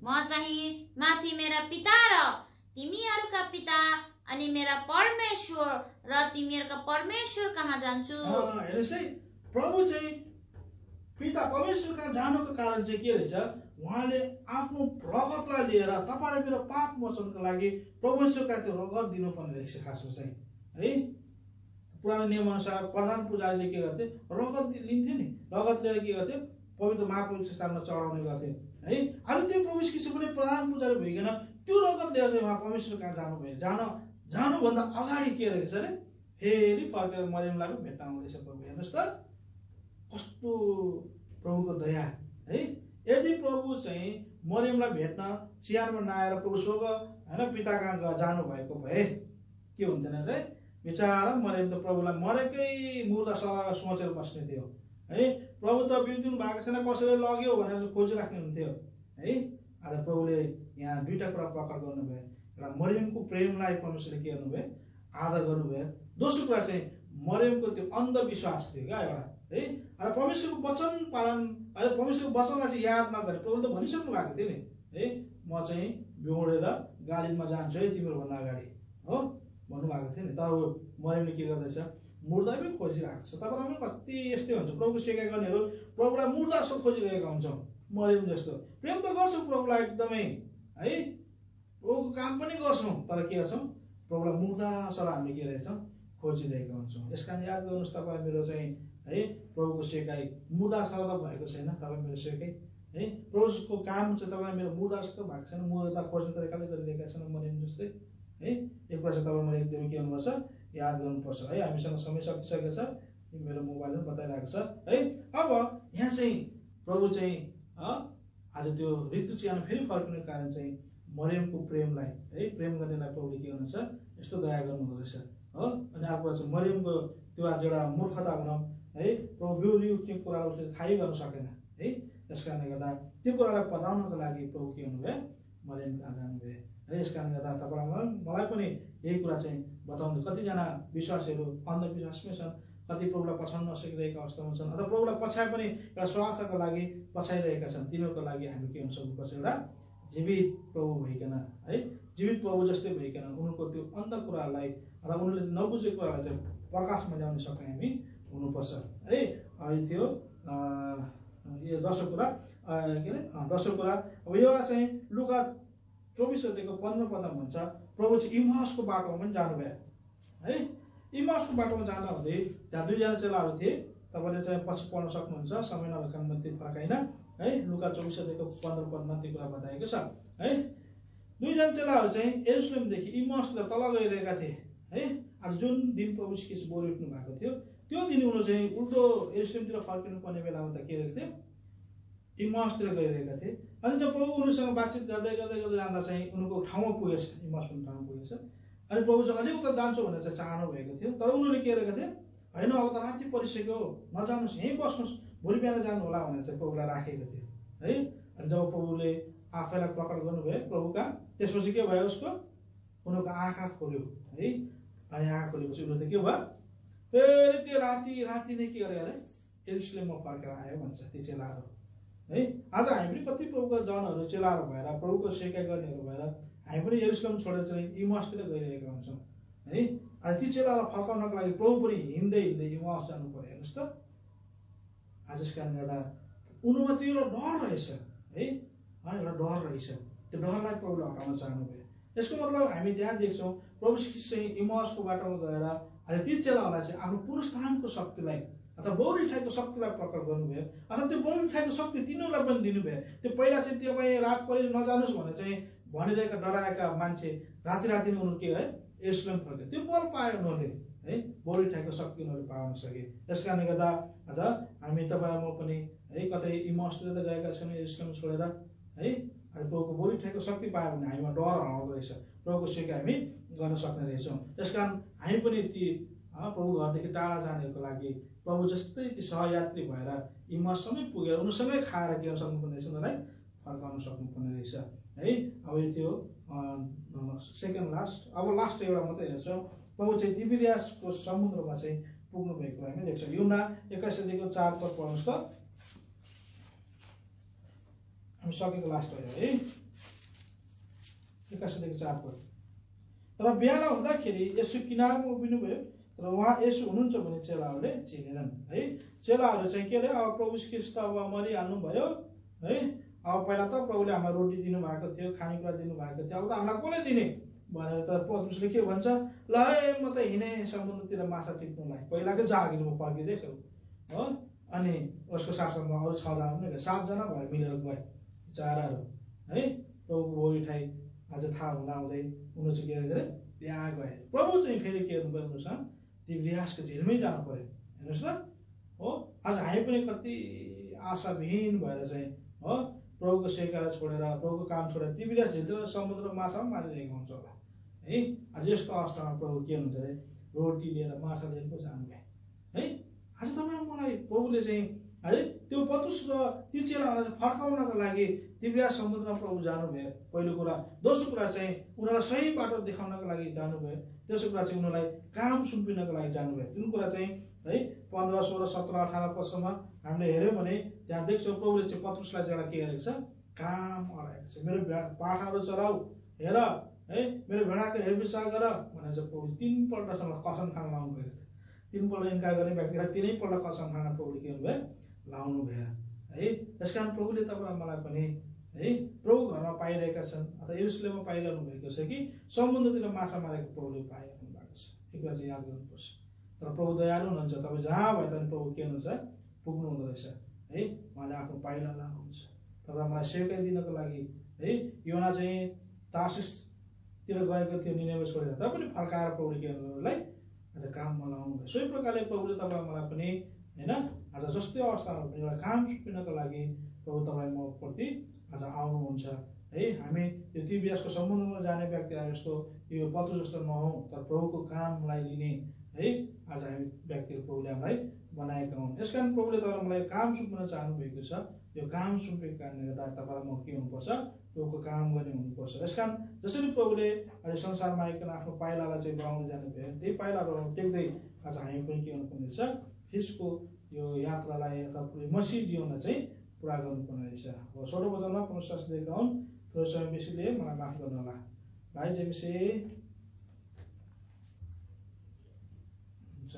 म चाहिँ माथि मेरा पिता र तिमीहरूका पिता अनि मेरा परमेश्वर र तिमीहरूका परमेश्वर कहाँ जान्छु। हेर्नुहोस् है, प्रभु चाहिँ पिता परमेश्वर कहाँ जानुको कारण चाहिँ के रहेछ, उहाँले आफ्नो रगतलाई लिएर तपाईँले मेरो पाप मोचनको लागि परमेश्वरका त्यो रगत दिनुपर्ने रहेछ खासमा चाहिँ है। पुरानो नियम अनुसार प्रधान पुजारीले के गर्थे, रगत लिन्थे नि, रगत लिएर के गर्थे पवित्र महापवित्र स्थानमा चढाउने गर्थे है। अनि त्यो प्रभु यीशु पनि प्रधान पुजारी भइकन त्यो रगत लिएर चाहिँ उहाँ परमेश्वर कहाँ जानुभयो। जानुभन्दा अगाडि के रहेछ अरे फेरि फर्केर मरियमलाई पनि भेट्न आउँदैछ प्रभु। हेर्नुहोस् त कस्तो प्रभुको दया है। यदि प्रभु चाहिँ मरियमलाई भेट्न चिहानमा नआएर प्रभु स्वर्ग होइन पिता कहाँ जानुभएको भए के हुन्थेन अरे, बिचारा मरियम त प्रभुलाई मरेकै मुर्दा सोचेर बस्ने थियो है। प्रभु त बिउदिनु भएको छैन, कसैले लग्यो भनेर खोजिराख्ने हुन्थ्यो है। आज प्रभुले यहाँ दुईवटा कुरा प्रकट गर्नुभयो, एउटा मरियमको प्रेमलाई परमेश्वरले के गर्नुभयो, आदर गर्नुभयो। दोस्रो कुरा चाहिँ मरियमको त्यो अन्धविश्वास थियो क्या एउटा है। अब परमेश्वरको वचन पालन, अहिले परमेश्वरको वचनलाई चाहिँ याद नगरे, प्रभुले त भनिसक्नु भएको थियो नि है, म चाहिँ बिउडेर गालिबमा जान्छु है तिम्रो भन्दा अगाडि हो भन्नुभएको थियो नि। तर मरियमले के गर्दैछ, मुर्दामै खोजिरहेको छ। तपाईँलाई पनि कति यस्तै हुन्छ, प्रभुको सेवा गर्नेहरू प्रभुलाई मुर्दा जस्तो खोजिरहेका हुन्छौँ, मरियम जस्तो। प्रेम त गर्छौँ प्रभुलाई एकदमै है, प्रभुको काम पनि गर्छौँ, तर के गर्छौँ प्रभुलाई मुर्दा सर हामीले के रहेछौँ खोजिरहेका हुन्छौँ। यस कारण याद गर्नुहोस्, तपाईँ मेरो चाहिँ है प्रभुको सेकाइ मुर्दा सर त भएको छैन। तपाईँ मेरो सेकाइ है प्रभुको काम चाहिँ तपाईँ मेरो मुर्दा जस्तो भएको छैन, मुर्दा खोज्ने तरिकाले गरिरहेका छन् मरियम जस्तै है। यो कुरा चाहिँ तपाईँ मलाई एकदमै के गर्नुपर्छ, याद गर्नुपर्छ है। हामीसँग समय सकिसकेको छ, मेरो मोबाइलमा बताइरहेको छ है। अब यहाँ चाहिँ प्रभु चाहिँ आज त्यो ऋतु चिहान फेरि फर्किनुको कारण चाहिँ मरियमको प्रेमलाई है, प्रेम गर्नेलाई प्रभुले के गर्नुहुन्छ, यस्तो दया गर्नुहुँदो रहेछ हो। अनि अर्को कुरा चाहिँ मरियमको त्यो आज एउटा मूर्खता भनौँ है, प्रभु बिउरी उठ्ने कुरा उसले थाहै गर्न सकेन है। त्यस कारणले गर्दा त्यो कुरालाई पताउनको लागि प्रभु के हुनुभयो, मरियम कहाँ जानुभयो है। यस कारणले गर्दा तपाईँलाई मलाई पनि यही कुरा चाहिँ बताउनु, कतिजना विश्वासीहरू अन्धविश्वासमै छन्, कति प्रभुलाई पछाउन नसकिरहेका अवस्थामा छन्, अथवा प्रभुलाई पछाए पनि एउटा स्वार्थको लागि पछाइरहेका छन्। तिनीहरूको लागि हामी के हुन सक्नुपर्छ, एउटा जीवित प्रभु भइकन है, जीवित प्रभु जस्तै भइकन उनीहरूको त्यो अन्ध कुराहरूलाई अथवा उनीहरूले नबुझेको कुरालाई चाहिँ प्रकाशमा ल्याउन सक्ने हामी हुनुपर्छ है। त्यो यो दोस्रो कुरा के अरे दोस्रो कुरा। अब एउटा चाहिँ लुका 24 अध्यायको 15 पदमा भन्छ, प्रभु चाहिँ इमाउसको बाटोमा पनि जानुभयो है। इमाउसको बाटोमा जाँदा हुँदै त्यहाँ दुईजना चेलाहरू थिए, तपाईँले चाहिँ पछि पढ्न सक्नुहुन्छ, समय नभएको कारणमा त्यो फर्काइन है। लुका 24 अध्यायको 15 पदमा त्यो कुरा बताएको छ है। दुईजना चेलाहरू चाहिँ यरुसलेमदेखि इमाउसतिर तल गइरहेका थिए है। आज जुन दिन प्रभु यीशु बोल उठ्नु भएको थियो त्यो दिन उनीहरू चाहिँ उल्टो यरुसलेमतिर फर्किनु पर्ने बेलामा त के गरेको थियो, इमाउसतिर गइरहेका थिए। अनि जब प्रभु उनीसँग बातचित गर्दै गर्दै गर्दै जाँदा चाहिँ उनीहरूको ठाउँमा पुगेछ, इमाउस भन्ने ठाउँमा पुगेछ। अनि प्रभुसँग अझै उता जान्छु भनेर चाहिँ चाहनु भएको थियो, तर उनीहरूले के गरेका थिए, होइन अब त राति परिसक्यो, नजानुहोस्, यहीँ बस्नुहोस्, भोलि बिहान जानु होला भनेर चाहिँ प्रभुलाई राखेको थियो है। अनि जब प्रभुले आफैलाई प्रकट गर्नुभयो प्रभुका, त्यसपछि के भयो, उसको उनीहरूको आँखा खोल्यो है। अनि आँखा खोलेपछि उनीहरू त के भयो, फेरि त्यो राति नै के गरे अरे यरुसलेममा फर्केर आयो भन्छ ती चेलाहरू है। आज हामी पनि कति प्रभुका जनहरू चेलाहरू भएर, प्रभुको सेवा गर्नेहरू भएर हामी पनि यरुसलेम छोडेर चाहिँ इमाउसतिर गइरहेका हुन्छौँ है। अनि ती चेलालाई फर्काउनको लागि प्रभु पनि हिँड्दै इमाउस जानु पर्यो। हेर्नुहोस् त आज यस कारणले गर्दा उनीमा त्यो एउटा डर रहेछ है, एउटा डर रहेछ, त्यो डरलाई प्रभुले हटाउन चाहनुभयो। यसको मतलब हामी त्यहाँ देख्छौँ प्रभु चाहिँ इमाउसको बाटोमा गएर अनि ती चेलाहरूलाई चाहिँ आफ्नो पुनरुत्थानको शक्तिलाई अथवा बहुरिठाईको शक्तिलाई प्रकट गर्नुभयो अथवा त्यो बहुरिठाईको शक्ति तिनीहरूलाई पनि दिनुभयो। त्यो पहिला चाहिँ तपाईँ रात परे नजानुहोस् भनेर चाहिँ भनिरहेका डराएका मान्छे राति नै उनीहरू के है यरुसलेम फर्के, त्यो बल पायो उनीहरूले है, बहुरिठाईको शक्ति उनीहरूले पाउन सके। त्यस कारणले गर्दा आज हामी तपाईँ म पनि है कतै इमोसतिर त गएका छैनौँ यरुसलेम छोडेर है, प्रभुको बहुरिठाईको शक्ति पायो भने हामीमा डर हराउँदो रहेछ, प्रभुको सेवा हामी गर्न सक्ने रहेछौँ। त्यसकारण हामी पनि ती प्रभु घरदेखि टाढा जानेहरूको लागि प्रभु जस्तै ती सहयात्री भएर इमससँगै पुगेर उनीसँगै खाएर के सक्नुपर्ने रहेछ, उनीहरूलाई फर्काउन सक्नुपर्ने रहेछ है। अब यो त्यो सेकेन्ड लास्ट, अब लास्ट एउटा मात्रै हेर्छौँ। प्रभु चाहिँ तिबिरियासको समुद्रमा चाहिँ पुग्नु भएको हामी देख्छौँ। युहन्ना 21:4 पढ्नुहोस् त, हामी सकेको लास्ट भयो है, 21:4। तर बेला हुँदाखेरि यसो किनारमा उभिनुभयो, र उहाँ यसो हुनुहुन्छ भने चेलाहरूले चिनेनन् है। चेलाहरू चाहिँ के अरे अब प्रभु ख्रीष्ट अब मरिहाल्नु भयो है, अब पहिला त प्रभुले हामीलाई रोटी दिनुभएको थियो, खानेकुरा दिनुभएको थियो, अब त हामीलाई कसले दिने भनेर त पत्रुसले के भन्छ, ल है म त हिँडेँ समुद्रतिर माछा टिप्नुलाई, पहिलाकै जागिरमा फर्किँदैछ हो। अनि उसको साथमा अरू 6 जना पनि 7 जना भएर मिलेर गए चाराहरू है। प्रभुको बहुरिठाई आज थाहा हुँदा हुँदै उनीहरू चाहिँ के गरे त्यहाँ गए। प्रभु चाहिँ फेरि के गर्नुभयो उनीहरूसँग तिबिरियासको झिलमै जानु पर्यो। हेर्नुहोस् त हो, आज हामी पनि कति आशाविहीन भएर चाहिँ हो प्रभुको सेवा छोडेर प्रभुको काम छोडेर तिबिरियास झिलतिर समुद्र माछा पनि मारिरहेको हुन्छ होला है। आज यस्तो अवस्थामा प्रभु के हुन्छ अरे रोटी लिएर माछा लिएर पो जानुभयो है। आज तपाईँ मलाई प्रभुले चाहिँ है त्यो पत्रुस र ती चेलाहरूलाई फर्काउनको लागि तिबिरियास समुद्रमा प्रभु जानुभयो पहिलो कुरा। दोस्रो कुरा चाहिँ उनीहरूलाई सही बाटो देखाउनको लागि जानुभयो। तेस्रो कुरा चाहिँ उनीहरूलाई काम सुम्पिनको लागि जानुभयो। जुन कुरा चाहिँ है 15, 16, 17, 18 पदसम्म हामीले हेऱ्यौँ भने त्यहाँ देख्छौँ प्रभुले चाहिँ पत्रुसलाई चाहिँ के गरेको छ, काम अराएको छ। मेरो पाठाहरू चलाऊ, हेर है, मेरो भेडाको हेरविचार गर भनेर चाहिँ प्रभु 3 पल्टसम्म कसम खान लाउनु भएको थियो। 3 पल्ट इन्कार गर्ने व्यक्तिलाई 3 पल्ट कसम खान प्रभुले के गर्नुभयो, लाउनु भयो है। त्यस कारण प्रभुले तपाईँ मलाई पनि है प्रभु घरमा पाइरहेका छन् अथवा यरुसलेममा पाइरहनु भएको छ कि समुद्रतिर माछा मारेको प्रभुले पाइरहनु भएको छ, यो कुरा चाहिँ याद गर्नुपर्छ। तर प्रभु दयालु हुनुहुन्छ, तपाईँ जहाँ भए पनि प्रभु के हुनुहुन्छ, पुग्नु हुँदो रहेछ है। उहाँले आफ्नो पाइला लानुहुन्छ तपाईँ मलाई सेवकाई दिनको लागि है। योना चाहिँ तार्सिसतिर गएको थियो निनेवे छोडेर, तर पनि फर्काएर प्रभुले के गर्नुलाई आज काममा लाउनु भयो। सोही प्रकारले प्रभुले तपाईँ मलाई पनि होइन आज जस्तै अवस्थामा पनि एउटा काम सुम्पिनको लागि प्रभु तपाईँ म प्रति आज आउनुहुन्छ है। हामी यो तिबिरियासको समुद्रमा जाने व्यक्तिहरू जस्तो यो पत्रुस जस्तो नहौँ, तर प्रभुको कामलाई लिने है आज हामी व्यक्तिहरू प्रभुले हामीलाई बनाएका हुन्। त्यस कारण प्रभुले तपाईँ मलाई काम सुम्पिन चाहनु भएको छ। यो काम सुम्पेको कारणले गर्दा तपाईँलाई म के हुनुपर्छ, प्रभुको काम गर्ने हुनुपर्छ। त्यस कारण जसरी प्रभुले आज संसारमा आइकन आफ्नो पाइलालाई चाहिँ बढाउँदै जानुभयो, त्यही पाइलाहरू टेक्दै आज हामी पनि के हुनुपर्ने रहेछ, ख्रीष्टको यो यात्रालाई अथवा मसीह जीवनलाई चाहिँ पुरा गर्नुपर्ने रहेछ। हो छोटो बजारमा पुनः दिएका हुन्, थोरै समय बेसी लिए मलाई माफ गर्नु होला। भाइ जेमिसे हुन्छ।